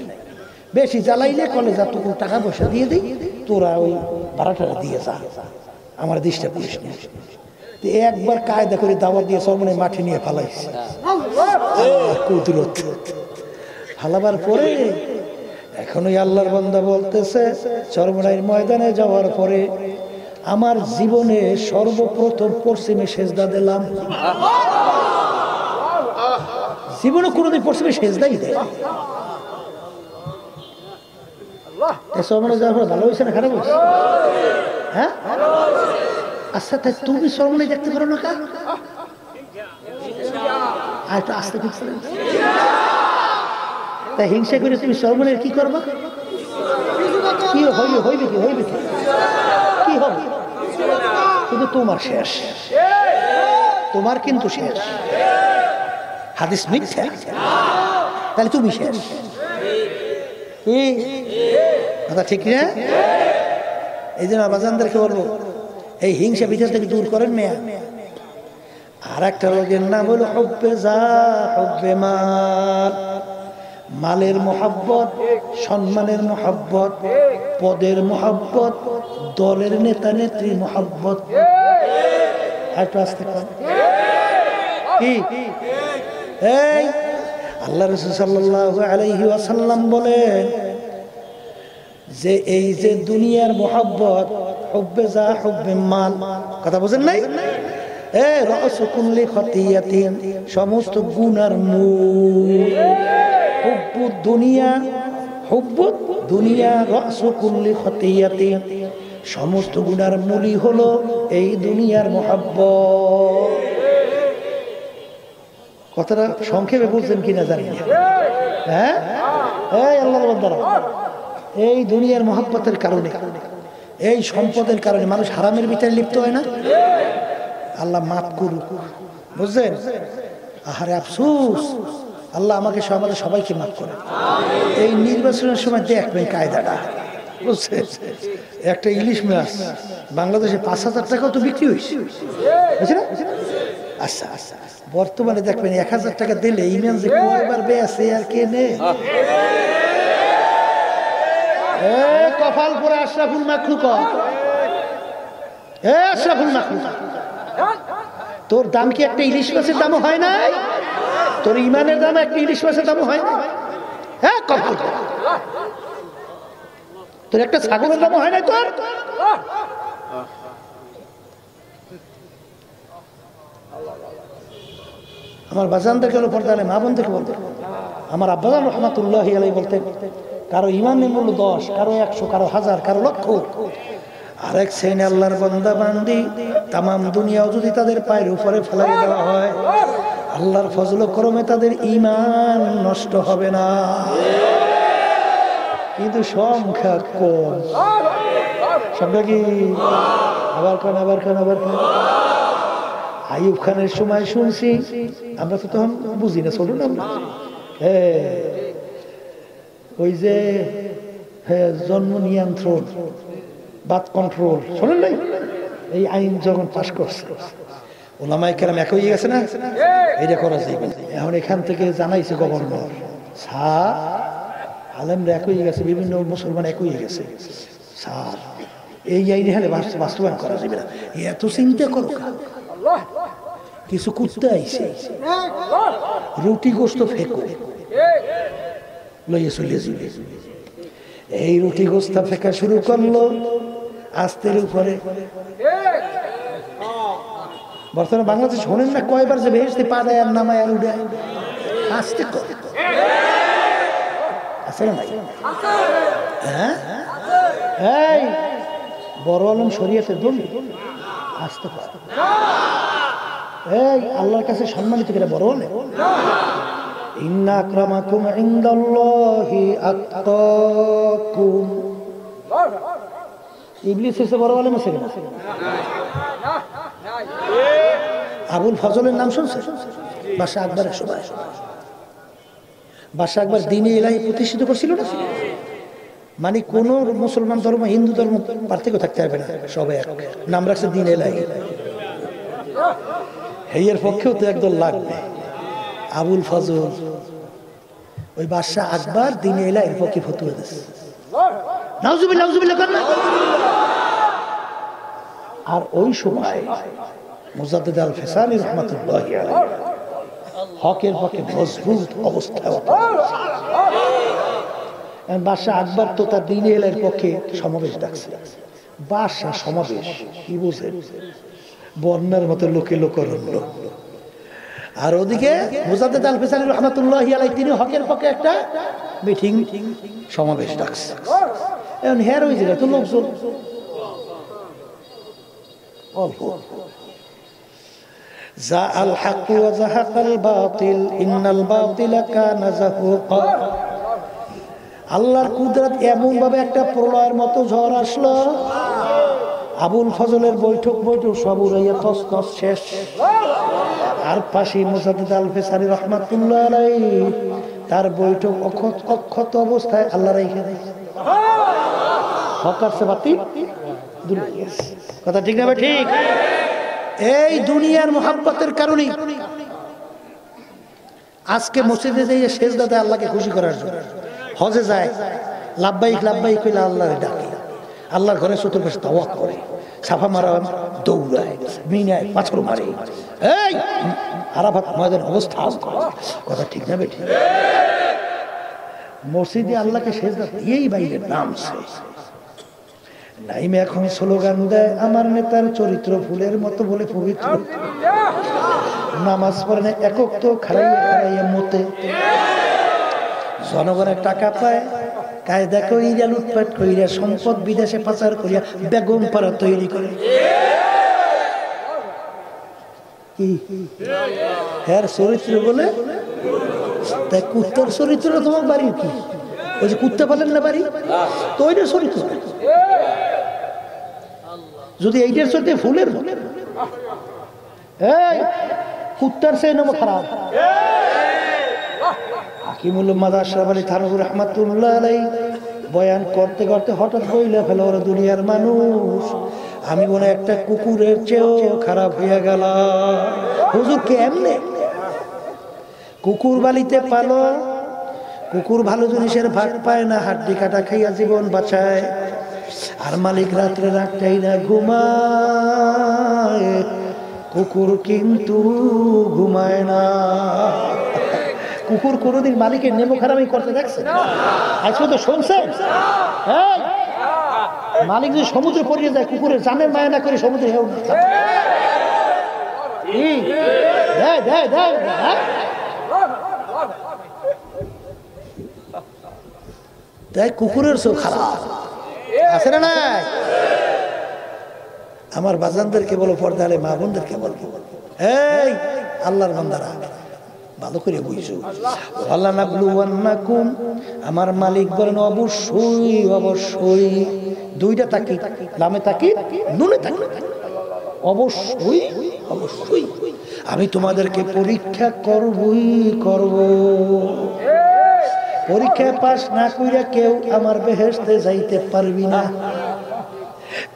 বেশি জ্বালাইলে কলে যা তোকে টাকা পয়সা দিয়ে দিই, তোরা ওই ভাড়াটা দিয়ে যা, আমার দৃষ্টা পুলিশ নিয়ে। একবার কায়দা করে দাওয়াত দিয়ে সরমনে মাঠে নিয়ে ফালাইছে। কুদরত ফালাবার পরে এখন ওই আল্লাহর বান্দা বলতেছে, চরমনাইয়ের ময়দানে যাওয়ার পরে আমার জীবনে সর্বপ্রথম পশ্চিমে সেজদা দিলাম। জীবনে কোনোদিন পশ্চিমে সেজদাই দেয়। চরমনাই যাওয়ার পরে ভালো হয়েছে না খারাপ হয়েছে? হ্যাঁ, আচ্ছা তাই তুমি চরমনাই দেখতে পারো না? আর একটু আস্তে ফিরছে, তাই হিংসা করে তুমি চরমনাইয়ের কি করবা? কি হইবে কি কি হবে? কিন্তু তোমার শেষ, তোমার কিন্তু শেষ। হাদিস মিথ্যা, তাহলে তুমি শেষ। কি কথা ঠিক না? এই জন্য বাজানদেরকে বলবো, এই হিংসা ভিতর থেকে দূর করেন মেয়া। আর একটা লোকের নাম হলো হুব্বে যা হুব্বে মাল, মালের মোহাব্বত, সম্মানের মোহাব্বত, পদের মোহাব্বত, দলের নেতা নেত্রীর মোহাব্বত। একটু আসতে কি? এই আল্লাহ রাসূল সাল্লাল্লাহু আলাইহি ওয়াসাল্লাম বলেন যে এই যে দুনিয়ার মোহাব্বত, হুব্বে যা হুব্বে মাল, কথা বুঝেন নাই? রাসু কুল্লি খতিয়াতিন, সমস্ত গুনার মূল। হুব্বুদ দুনিয়া রাসু কুল্লি খতিয়াতিন, সমস্ত গুনার মূলই হলো এই দুনিয়ার মহব্বত। কথাটা সংক্ষেপে বলছেন কিনা জানি না। হ্যাঁ, এই আল্লাহর বান্দারা, এই দুনিয়ার মহব্বতের কারণে, এই সম্পদের কারণে মানুষ হারামের ভিতরে লিপ্ত হয় না। আল্লাহ মাফ করুক, বুঝলেন? আহারে আফসোস, আল্লাহ আমাকে আমাদের সবাইকে মাফ করে। এই নির্বাচনের সময় দেখবেন কায়দাটা, বুঝছেন? একটা ইলিশ মাছ বাংলাদেশে 5,000 টাকাও তো বিক্রি হয়েছে, বুঝছেন? আচ্ছা আচ্ছা, বর্তমানে দেখবেন 1,000 টাকা দিলে ইমান যে কয়বার বেয়াছে আর কে নে। কপাল পরে আশরাফুল মাখলুক, আশরাফুল মাখলুক, তোর দাম কি একটা ইলিশ মাছের দামও হয় নাই? তোর ইমানের দাম একটা ইলিশ মাছের দামও হয় না? হ্যাঁ, কপাল, তোর একটা ছাগলের দামও হয় নাই তোর? আমার বাজানদের কেন পর্দা নেই, মা বোনদেরকে বলতে, আমার আব্বাজান রহমাতুল্লাহি আলাইহি বলতেন, কারো ইমানের মূল্য 10, কারো 100, কারো 1000, কারো লক্ষ। আরেক শ্রেণী আল্লাহর বান্দা বান্দি তামাম দুনিয়াও যদি তাদের পায়ের উপরে ফেলাই দেওয়া হয়, আল্লাহর ফজল করমে তাদের ঈমান নষ্ট হবে না। কিন্তু সংখ্যা কম। সংখ্যা কি? আবার খান, আবার খান, আবার খান। আইয়ুব খানের সময় শুনছি, আমরা তো তখন বুঝি না, চলুন আমরা, ওই যে জন্ম নিয়ন্ত্রণ, বাত কন্ট্রোল, শোনেন নাই? এই আইন যখন পাশ করছে, ওলামায়ে কেরাম এক হয়ে গেছে না, এটা করা যাবে। এখন এখান থেকে জানাইছে গভর্নর, স্যার আলেমরা এক হয়ে গেছে, বিভিন্ন মুসলমান এক হয়ে গেছে, স্যার এই আইন এখানে বাস্তবায়ন করা যাবে না। এত চিন্তা করো, কিছু করতে আইছে, রুটি গোস্ত ফেঁকো, লইয়া চলিয়ে যাবে। এই রুটি গোস্ত ফেঁকা শুরু করলো আস্তের উপরে। বর্তমানে বাংলাদেশ শোনেন না কয়বার যে ভেসতে পাড়ায় আর নামায় আর উড়ায়, আস্তে করে আছে না ভাই? হ্যাঁ, এই বড় আলম শরীয়তের দলিল, আস্তে করে। এই আল্লাহর কাছে সম্মানিত করে বড় হলে, ইন্না আকরামাকুম ইনদাল্লাহি আতকাকুম। ইবলিস এসে বড় আলেম আছে কিনা? আবুল ফজলের নাম শুনছে? বাদশাহ আকবরের সময় বাদশাহ আকবর দ্বীনে ইলাহি প্রতিষ্ঠিত করছিল না? মানে কোন মুসলমান ধর্ম হিন্দু ধর্ম পার্থক্য থাকতে হবে না, সবাই এক, নাম রাখছে দ্বীনে ইলাহি। এর পক্ষেও তো একদল লাগবে। আবুল ফজল ওই বাদশাহ আকবর দ্বীনে ইলাহির পক্ষে ফতোয়া দিয়েছে। নাউজুবিল্লাহ, নাউজুবিল্লাহ কর না। আর ওই সময় মুজাদ্দিদ আল ফিসানি রাহমাতুল্লাহি আলাইহি হকের পক্ষে মজবুত অবস্থায়, বাদশাহ আকবর তো তার দ্বীনে ইলাহির পক্ষে সমাবেশ ডাকছে। বাদশাহ সমাবেশ কি বুঝেন? বন্যার মতো লোকে লোকরণ্য। আর ওদিকে মুজাদ্দিদ আল ফিসানি রাহমাতুল্লাহি আলাইহি তিনি হকের পক্ষে একটা মিটিং সমাবেশ ডাকছে। এখন হের হয়ে যায় তো লোকজন অল্প। জাআল হক ওয়া যাহাকাল বাতিল ইন্নাল বাতিলা কানা যাহুকা। আল্লাহর কুদরত এমন ভাবে একটা প্রলয়ের মতো ঝড় আসলো, আবুল ফজলের বৈঠক সব উড়াইয়া তছনছ শেষ। আর পাশে মুজাদ্দিদ আল ফিসানি রাহমাতুল্লাহ আলাইহি তার বৈঠক অক্ষত অবস্থায় আল্লাহ রেখে দিয়েছে। হকার সে বাতিল দূর হয়ে গেছে। কথা ঠিক না ভাই? ঠিক। এই দুনিয়ার মুহাব্বতের কারণে আজকে মসজিদে যাইয়ে সেজদা দেয় আল্লাহকে খুশি করার জন্য, হজে যায় লাব্বাইক লাব্বাইক কইলে আল্লাহরে ডাকে, আল্লাহর ঘরে চতুর্পাশে তাওয়াফ করে, সাফা মারা দৌড়ায়, মিনায় পাথর মারে, এই আরাফাত ময়দানে অবস্থান করে। কথা ঠিক না বেটি? মসজিদে আল্লাহকে সেজদা দিয়েই বাইরের নামছে। নাইমে এখন স্লোগান দেয় আমার নেতার চরিত্র ফুলের মতো বলে পবিত্র। নামাজ পড়ে না একক তো খারাইয়া খারাইয়া মতে, জনগণের টাকা পায়, কায়দা কইরা লুটপাট কইরা সম্পদ বিদেশে পাচার করিয়া বেগম পাড়া তৈরি করে কি হ্যাঁ চরিত্র বলে তাই কুত্তার চরিত্র তোমার বাড়ির কি ওই যে কুত্তা পালেন না বাড়ি তো ওইটার চরিত্র যদি এইটার চরিত্র ফুলের কুত্তার সেই নাম খারাপ হাকিমুল উম্মাদ আশরাফ আলী থানভী রাহমাতুল্লাহ আলাইহি বয়ান করতে করতে হঠাৎ বইলে ফেলে ওরা দুনিয়ার মানুষ আমি মনে একটা কুকুরের চেয়েও খারাপ হয়ে গেল হুজুর কেমনে কুকুর বালিতে পালো কুকুর ভালো জিনিসের ভাগ পায় না হাড্ডি কাটা খাইয়া জীবন বাঁচায় আর মালিক রাত্রে রাতটাই না ঘুমায় কুকুর কিন্তু ঘুমায় না কুকুর কোনোদিন মালিকের নেমো খারাপই করতে দেখছে আজকে তো শুনছেন মালিক যদি সমুদ্রে পড়িয়ে যায় কুকুরের জানের মায়া না করে সমুদ্রে হেউ তাই কুকুরের চোখ খারাপ আছে না নাই আমার বাজানদেরকে বলো পর্দা আলে মা বোনদেরকে বলবো এই আল্লাহর বান্দারা ভালো করে বুঝছো আল্লাহ নাবলুওয়ান্নাকুম আমার মালিক বলেন অবশ্যই অবশ্যই দুইটা তাকি লামে তাকি নুনে তাকি অবশ্যই অবশ্যই আমি তোমাদেরকে পরীক্ষা করবই করব পরীক্ষায় পাস না কইরা কেউ আমার বেহেশতে যাইতে পারবি না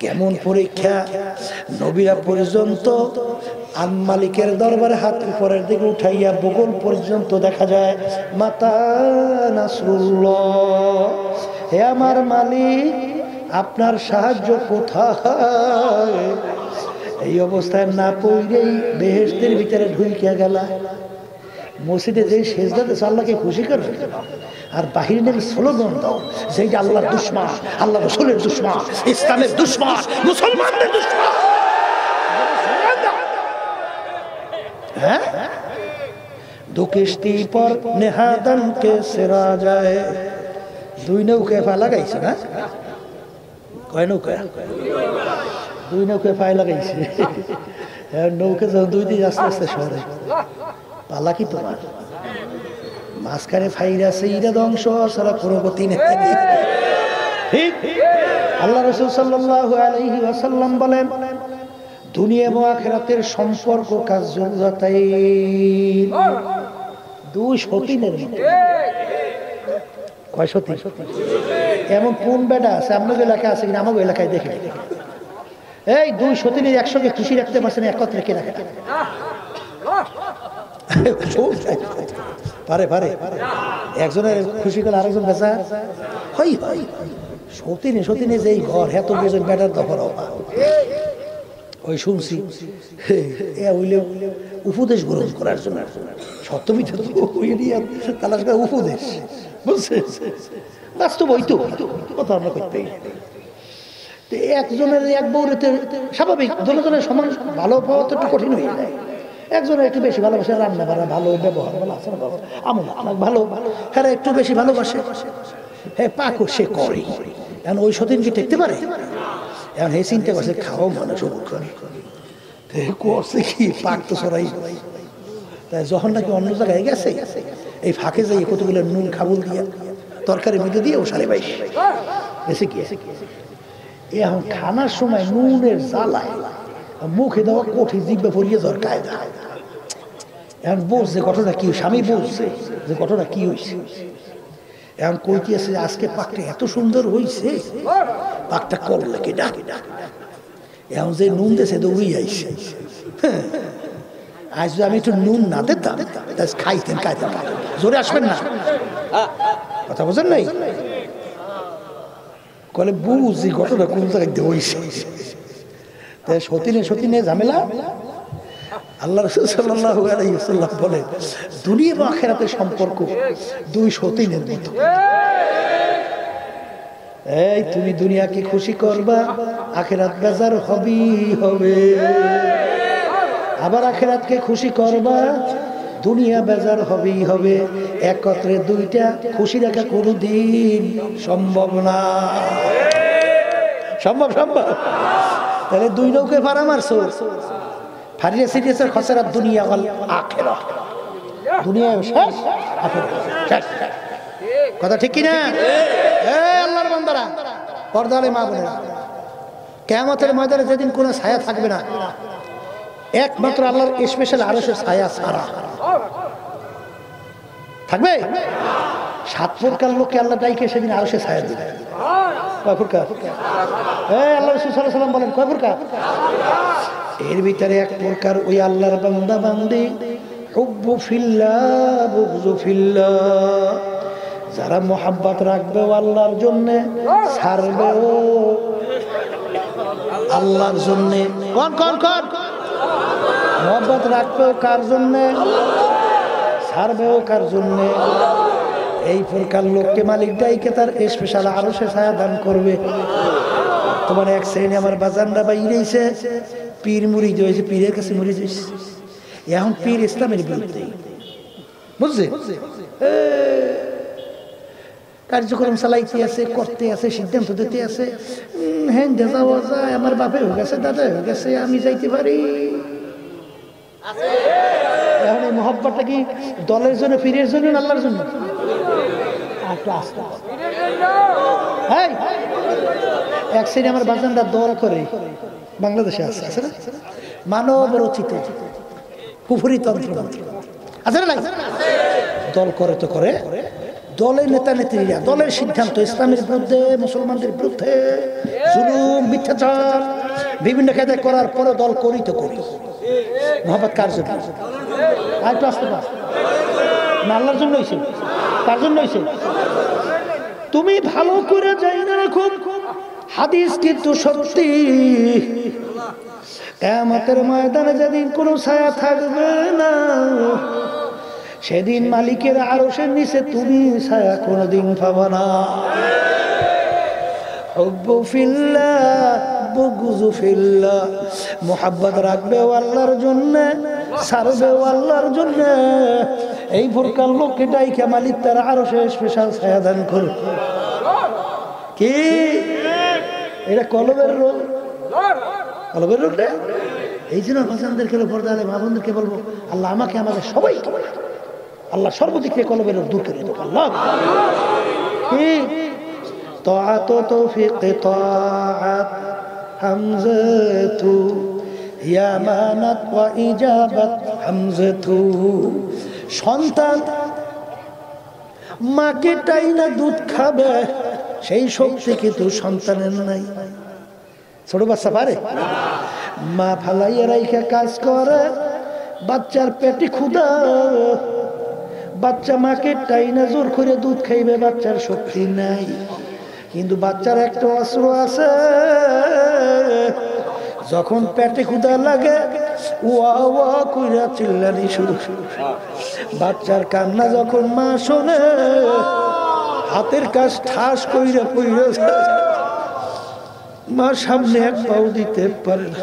কেমন পরীক্ষা নবীরা পর্যন্ত আন মালিকের দরবারে হাত উপরের দিকে উঠাইয়া বগল পর্যন্ত দেখা যায় মাতা নাসরুল্লাহ হে আমার মালিক আপনার সাহায্য কোথায় এই অবস্থায় না পড়লেই বেহেশতের ভিতরে ঢুকিয়া গেল মসজিদে যে সেজদা দিয়েছে আল্লাহকে খুশি করে আর বাহির নেমে স্লোগান দাও যেটা আল্লাহর দুশমন আল্লাহ রাসূলের দুশমন ইসলামের দুশমন মুসলমানদের দুশমন दो किश्ती पर नेहादन के सिरा जाए दुई नौके फा लगाइছে না কয় নৌকা দুই নৌকে ফাই লাগাইছে নৌকে যখন দুই দিন আস্তে আস্তে সরে পালা কি তোমার মাঝখানে ফাইরা সেইরা ধ্বংস সারা কোনো গতি নেই ঠিক আল্লাহ রাসূল সাল্লাল্লাহু আলাইহি ওয়াসাল্লাম বলেন দুনিয়া এবং আখিরাতের সম্পর্ক কাজুজাতাইন দুই সতীনের মতো কয় সতী এমন কোন বেটা আছে আপনাদের এলাকায় আছে কিনা আমাদের এলাকায় দেখে এই দুই সতীনের একসঙ্গে খুশি রাখতে পারছেন একত্রে কে রাখে পারে পারে একজনের খুশি করলে আরেকজন বেচা হয় হয় সতীনে সতীনে যেই ঘর এত বোঝেন বেটার দখল হওয়া ওই শুনছি উপদেশ গ্রহণ করার জন্য সত্যমিত তালাশ করা উপদেশ বুঝছে বাস্তব হইতো কথা আমরা করতে একজনের এক বউরেতে স্বাভাবিক দুজনের সমান ভালো পাওয়া তো একটু কঠিন হয়ে যায় একজনের একটু বেশি ভালোবাসে রান্না বান্না ভালো ব্যবহার ভালো আছে না আমল ভালো হ্যাঁ একটু বেশি ভালোবাসে হ্যাঁ পাকও সে করে এখন ওই সতীন কি টেকতে পারে এখন এই চিন্তা করছে খাওয়া মানুষ করছে কি পাক তো সরাই তাই যখন নাকি অন্য জায়গায় গেছে এই ফাঁকে যাই কতগুলো নুন খাবুল দিয়ে তরকারি মধ্যে দিয়ে ও সাড়ে বাইশ এসে গিয়েছে এখন খানার সময় নুনের জ্বালায় মুখে দেওয়া কঠি জিব্বে পড়িয়ে যাওয়ার কায়দা এখন বলছে ঘটনা কি স্বামী বলছে যে ঘটনা কি হয়েছে এখন কইতেছে আজকে পাকটা এত সুন্দর হয়েছে পাকটা করলে কি ডাকে এখন যে নুন দেশে দৌড়ি আইছে আজ যদি আমি একটু নুন না দিতাম খাইতেন খাইতাম জোরে আসবেন না কথা বোঝেন নাই কলে বুঝি ঘটনা কোন জায়গায় হয়েছে তাই সতীনে সতীনে ঝামেলা আল্লাহ রাসূল সাল্লাল্লাহু আলাইহি ওয়াসাল্লাম বলে দুনিয়া এবং আখিরাতের সম্পর্ক দুই সতীনের মতো এই তুমি দুনিয়াকে খুশি করবা আখিরাত বেজার হবেই হবে আবার আখিরাতকে খুশি করবা দুনিয়া বেজার হবেই হবে, একত্রে দুইটা খুশি রাখা কোনোদিন সম্ভব না। সম্ভব? সম্ভব। তাহলে দুই নৌকে ভাড়া মারছো, ফারিয়া সিরিয়াসের খসরা দুনিয়া ওয়াল আখিরাহ। দুনিয়া শেষ, আখিরাত শেষ। কথা ঠিক কিনা? আল্লাহর বান্দারা, পর্দালে মা বোনেরা, কিয়ামতের ময়দানে যেদিন কোনো ছায়া থাকবে না, একমাত্র আল্লাহর স্পেশাল আরশের ছায়া ছাড়া থাকবে। 7 প্রকার লোককে আল্লাহ ডাইকে সেদিন আরশের ছায়া দিবে। কয় প্রকার? আল্লাহ রাসূল সাল্লাল্লাহু আলাইহি ওয়াসাল্লাম বলেন কয় প্রকার? এর ভিতরে এক প্রকার ওই আল্লাহর বান্দা বান্দি হুব্বু ফিল্লাহ বুগযু ফিল্লাহ, যারা মোহাব্বত রাখবে আল্লাহর জন্য, ছাড়বেও আল্লাহর জন্য। কোন কোন কোন? মোহাব্বত রাখবেও কার জন্য, ছাড়বেও কার জন্য। এই প্রকার লোককে মালিক ডাইকে তার স্পেশাল আরশে ছায়া দান করবে। তোমার এক শ্রেণী আমার বাজানরা বাইরেছে, পীর মুরিদ হয়েছে, পীরের কাছে মুরিদ হয়েছে। এখন পীর ইসলামের বিরুদ্ধে, বুঝছে? কার্যক্রম চালাইতে আছে, করতে আছে, সিদ্ধান্ত দিতে আছে। হ্যাঁ যাওয়া যায়, আমার বাপে হয়ে গেছে, দাদা হয়ে গেছে, আমি যাইতে পারি। এখন এই মহব্বতটা কি দলের জন্য, পীরের জন্য, আল্লাহর জন্য? এক শ্রেণী আমার বাজানরা দল করে, বাংলাদেশে আছে, আছে না? মানব রচিত কুফরি তন্ত্র আছে না? দল করে তো করে, দলের নেতা নেত্রীরা দলের সিদ্ধান্ত ইসলামের বিরুদ্ধে, মুসলমানদের বিরুদ্ধে জুলুম, মিথ্যাচার বিভিন্ন কায়দায় করার পরে দল করি তো করি। মোহাম্মদ কার জন্য? আর একটু আসতে পার না, আল্লাহর জন্য হয়েছে। কার জন্য হয়েছে? তুমি ভালো করে যাই না রাখো, হাদিস কিন্তু সত্যি। কিয়ামতের ময়দানে যেদিন কোনো ছায়া থাকবে না, সেদিন মালিকের আরশের নিচে তুমি ছায়া কোনোদিন পাবে না। হুব্বু ফিল্লাহ বুগযু ফিল্লাহ, মুহাব্বত রাখবে আল্লাহর জন্য, ছাড়বে আল্লাহর জন্য। এই প্রকার লোককে ডাইকা মালিক তার আরশে স্পেশাল ছায়া দান করবে। কি এটা কলবের রোগ? কলবের রোগ না? এই জন্য বাজানদেরকে, পর্দা আলে মা বোনদেরকে বলবো, আল্লাহ আমাকে, আমাদের সবাইকে আল্লাহ সর্বদিক থেকে কলবের রোগ দূর করে দেবো। আল্লাহ কি তাআত তৌফিক তাআত হামজাতু ইয়া মানাত ওয়া ইজাবাত হামজাতু। সন্তান মাকে টাইনা দুধ খাবে, সেই শক্তি কিন্তু সন্তানের নাই। ছোট বাচ্চা পারে? মা ফালাইয়া রাইখা কাজ করে, বাচ্চার পেটে ক্ষুধা, বাচ্চা মাকে টাইনা জোর করে দুধ খাইবে, বাচ্চার শক্তি নাই। কিন্তু বাচ্চার একটা অস্ত্র আছে, যখন পেটে ক্ষুধা লাগে ওয়া ওয়া কইরা চিল্লানি শুরু। বাচ্চার কান্না যখন মা শোনে, হাতের কাজ ঠাস কইরা কইরা, মা সামনে এক পাও দিতে পারে না,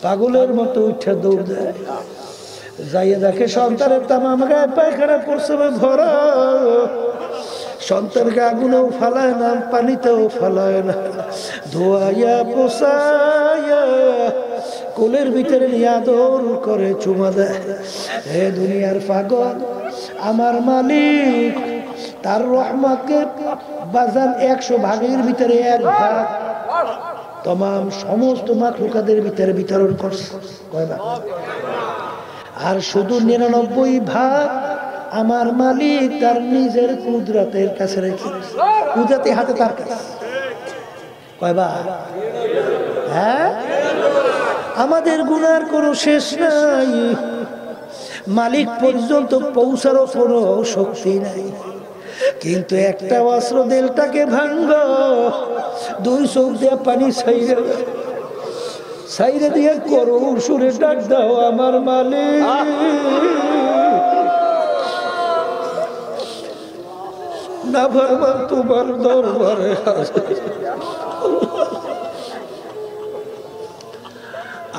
পাগলের মতো উঠে দৌড় দেয়। যাইয়ে দেখে সন্তানের তামাম গায়ে পায়খানা করছে ভরা। সন্তানকে আগুনেও ফালায় না, পানিতেও ফালায় না, ধোয়াইয়া পোষাইয়া কোলের ভিতরে নিয়ে আদর করে চুমা দেয়। হে দুনিয়ার পাগল, আমার মালিক তার রহমতকে বাজান 100 ভাগের ভিতরে 1 ভাগ তমাম সমস্ত মাখলুকাতের ভিতরে বিতরণ করছে। কয় ভাগ? আর শুধু 99 ভাগ আমার মালিক তার নিজের কুদরতের কাছে রেখে, কুদরতে হাতে তার কাছে। কয় ভাগ? হ্যাঁ, আমাদের গুনার কোনো শেষ নাই, মালিক পর্যন্ত পৌঁছারও কোনো শক্তি নাই। কিন্তু একটা অস্ত্র দিলটাকে ভাঙ্গ, 2 চোখ দিয়ে পানি সাইরে দিয়ে করুণ সুরে ডাক দাও, আমার মালিক না ভরমান তোমার দরবারে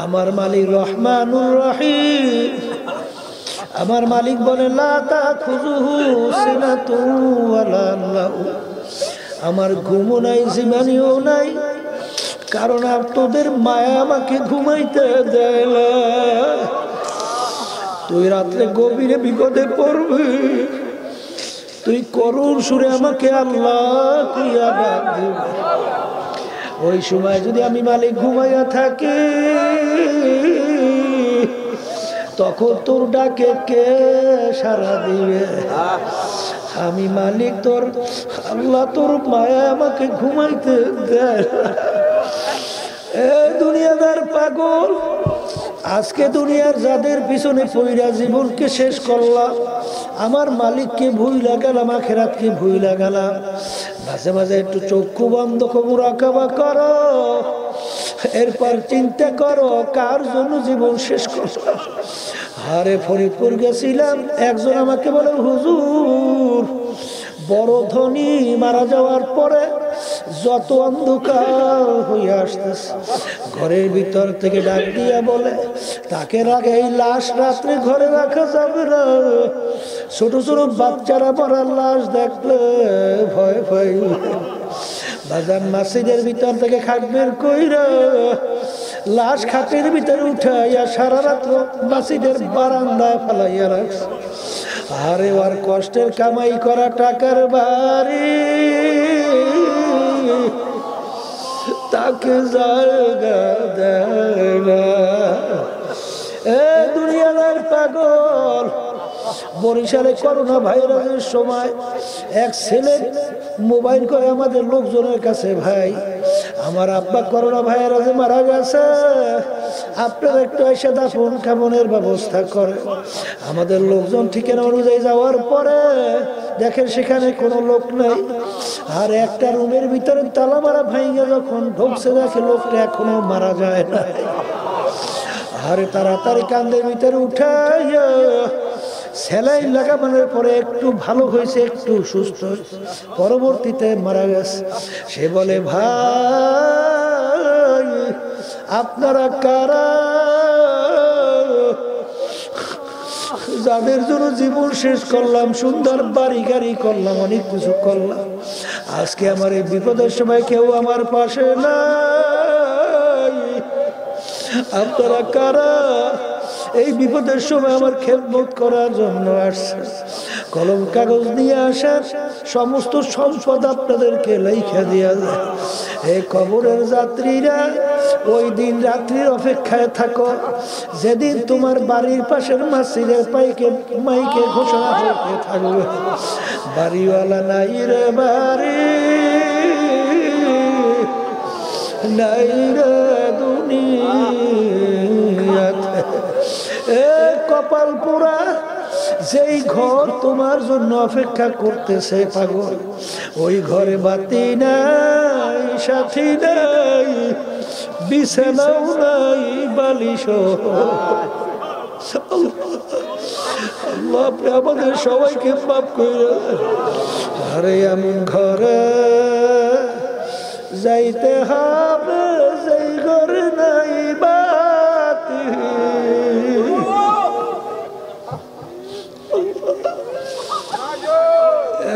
আমার মালিক রহমানুর রহিম, আমার মালিক বলে লা তাখুযুহু সিনাতুন ওয়ালা নাওম, আমার ঘুমও নাই জীবনীও নাই, কারণ আর তোদের মায়া আমাকে ঘুমাইতে দেয় না। তুই রাত্রে গভীরে বিপদে পড়বি, তুই করুণ সুরে আমাকে আল্লাহ কইয়া ডাক দিবি। ওই সময় যদি আমি মালিক ঘুমাইয়া থাকি, তখন তোর ডাকে কে সাড়া দিবে? আমি মালিক তোর আল্লাহ, তোর মায়া আমাকে ঘুমাইতে দেয়। এ দুনিয়াদার পাগল, আজকে দুনিয়ার যাদের পিছনে পইরা জীবনকে শেষ করলাম, আমার মালিককে ভুইলা গেলাম, আখিরাতকে ভুইলা গেলাম। মাঝে মাঝে একটু চক্ষু বন্ধ করে মুরাকাবা করো, এরপর চিন্তা করো কার জন্য জীবন শেষ করো। আরে ফরিদপুর গেছিলাম, একজন আমাকে বলে হুজুর বড় ধনী মারা যাওয়ার পরে যত অন্ধকার হয়ে আসতেছে, ঘরের ভিতর থেকে ডাক দিয়া বলে তাকে রাগে এই লাশ রাত্রে ঘরে রাখা যাবে না। ছোট ছোট বাচ্চারা মরার লাশ দেখলে ভয় ভয় বাজান মসজিদের ভিতর থেকে খাট বের কইরা লাশ খাটের ভিতরে উঠাইয়া সারা রাত্র মসজিদের বারান্দায় ফেলাইয়া রাখছে। আরে ওর কষ্টের কামাই করা টাকার বাড়ি তাকে জায়গা দেয় না। এ দুনিয়ার পাগল, বরিশালে করোনা ভাইরাসের সময় এক ছেলে মোবাইল করে আমাদের লোকজনের কাছে, ভাই আমার আব্বা করোনা ভাইরাসে মারা গেছে, আপনারা একটু এসে দাফন কাফনের ব্যবস্থা করে। আমাদের লোকজন ঠিকানা অনুযায়ী যাওয়ার পরে দেখেন সেখানে কোনো লোক নাই, আর একটা রুমের ভিতরে তালা মারা ভাইয়া যখন ঢুকছে দেখে লোকটা এখনো মারা যায় না। আরে তাড়াতাড়ি কান্দের ভিতরে উঠাইয়া সেলাইন লাগানোর পরে একটু ভালো হয়েছে, একটু সুস্থ, পরবর্তীতে মারা গেছে। সে বলে ভাই আপনারা কারা যাদের জন্য জীবন শেষ করলাম, সুন্দর বাড়ি গাড়ি করলাম, অনেক কিছু করলাম, আজকে আমার এই বিপদের সময় কেউ আমার পাশে নাই, আপনারা কারা এই বিপদের সময় আমার খেদমত করার জন্য আসছে? কলম কাগজ নিয়ে আসার সমস্ত সম্পদ আপনাদেরকে লেখা দিয়া যায়। এই কবরের যাত্রীরা ওই দিন রাত্রির অপেক্ষায় থাকো, যেদিন তোমার বাড়ির পাশের মসজিদের মাইকে ঘোষণা হতে থাকবে বাড়িওয়ালা নাই রে বাড়ি, নাই রে দুনিয়াতে। এ কপাল পোড়া, যেই ঘর তোমার জন্য অপেক্ষা করতেছে পাগল, ওই ঘরে বাতি নাই, সাথী নাই, বিছানাও নাই, বালিশ। আল্লাহ আপনি আমাদের সবাইকে মাফ করে। আরে এমন ঘরে যাইতে হবে যেই ঘরে নাই বাতি,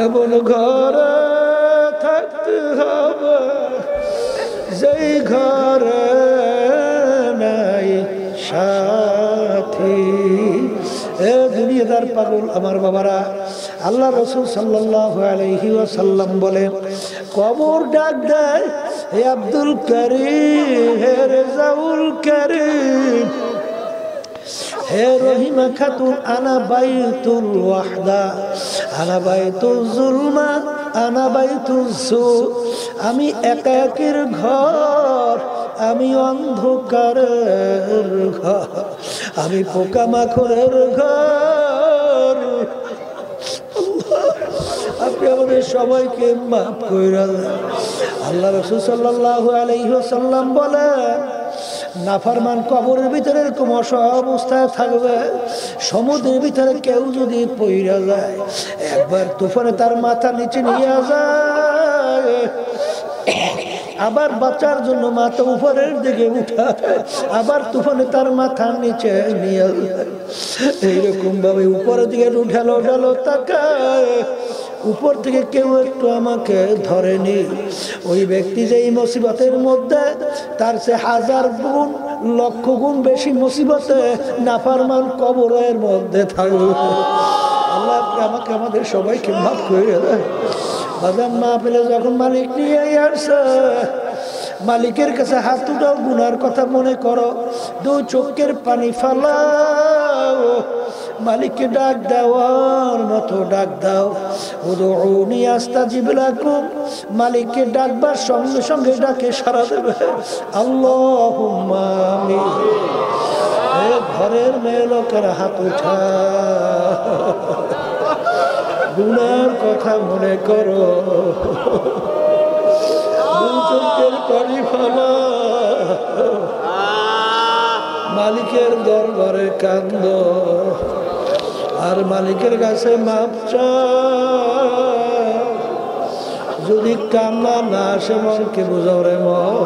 এমন ঘরে থাকতে হবে যেই ঘরে নাই সাথী। এ দুনিয়াদার পাগল আমার বাবারা, আল্লাহ রাসূল সাল্লাল্লাহু আলাইহি ওয়াসাল্লাম বলেন কবর ডাক দেয়, হে আব্দুল করিম, হে রেজাউল করিম, হে রহিমা খাতুন, আনা বাইতুল ওয়াহদা, আনা বাইতুল জুলমা, আনা বাইতুল সু, আমি একাকির ঘর, আমি অন্ধকারের ঘর, আমি পোকামাকড়ের ঘর। আপনি আমাদের সবাইকে মাফ করে দেন। আল্লাহ রাসূল সাল্লাল্লাহু আলাইহি ওয়াসাল্লাম বলেন নাফরমান কবরের ভিতরে এরকম অবস্থায় থাকবে, সমুদ্রের ভিতরে কেউ যদি পইরা যায়, একবার তুফানে তার মাথা নিচে নিয়ে যায়, আবার বাঁচার জন্য মাথা উপরের দিকে উঠায়, আবার তুফানে তার মাথা নিচে নিয়ে এইরকম ভাবে উপরের দিকে উঠালো উঠালো তাকায়, উপর থেকে কেউ একটু আমাকে ধরেনি। ওই ব্যক্তি যে এই মুসিবতের মধ্যে, তার সে হাজার গুণ লক্ষ গুণ বেশি মুসিবতে নাফরমান কবরের মধ্যে থাকবে। আল্লাহ আমাকে আমাদের সবাইকে মাফ করে দেয়। বাজান মা পেলে যখন মালিক নিয়ে আসছে, মালিকের কাছে হাত উঠাও, গুনার কথা মনে করো, দুই চোখের পানি ফালাও, মালিককে ডাক দেওয়ার মতো ডাক দাও। উদউনি আস্তাজিব লাকুম, মালিককে ডাকবার সঙ্গে সঙ্গে ডাকে সাড়া দেবে। আল্লাহুম্মা আমিন। ঘরের মেয়ে লোকের হাত উঠা, গুনার কথা মনে করো, চোখের পানি ফেলা, মালিকের দরবারে কান্দ, আর মালিকের কাছে মাপ চাও। যদি কান্না না আসে মনকে বুঝাও রে মন,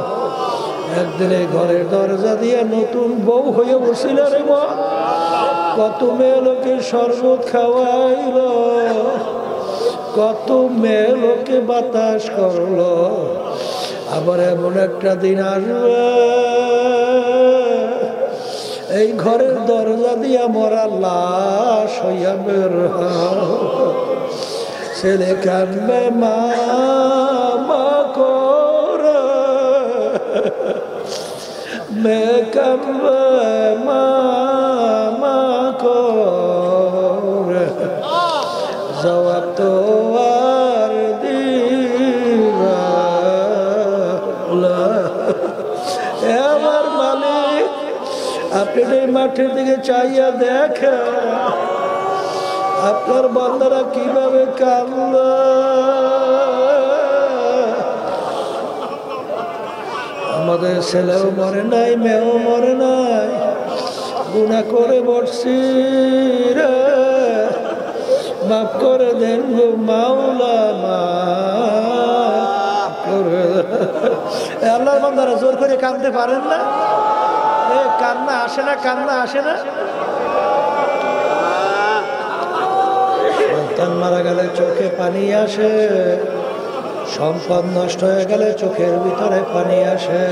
একদিন এই ঘরের দরজা দিয়ে নতুন বউ হয়ে বসিল রে মন, কত মেয়ে লোকে শরবত খাওয়াইল, কত মেয়ে লোকে বাতাস করলো। আবার এমন একটা দিন আসবে, এই ঘরের দরজা দিয়া মরা লাশ হইয়া বের ছেলে কানবে মা মা করে, মেয়ে কানবে মা মা করে, জবাব তো আর দিবা না। আমার মালিক আপনি এই মাঠের দিকে চাইয়া দেখে আপনার বান্দারা কিভাবে কাঁদল। আমাদের ছেলেও মরে নাই, মেয়েও মরে নাই, গুনাহ করে বসছি রে, মাফ করে দেন গো মাওলা, মাফ করে। আল্লাহর বান্দারা জোর করে কাঁদতে পারেন না? কান্না আসে না? কান্না আসে না? সন্তান মারা গেলে চোখে পানি আসে, সম্পদ নষ্ট হয়ে গেলে চোখের ভিতরে পানি আসে।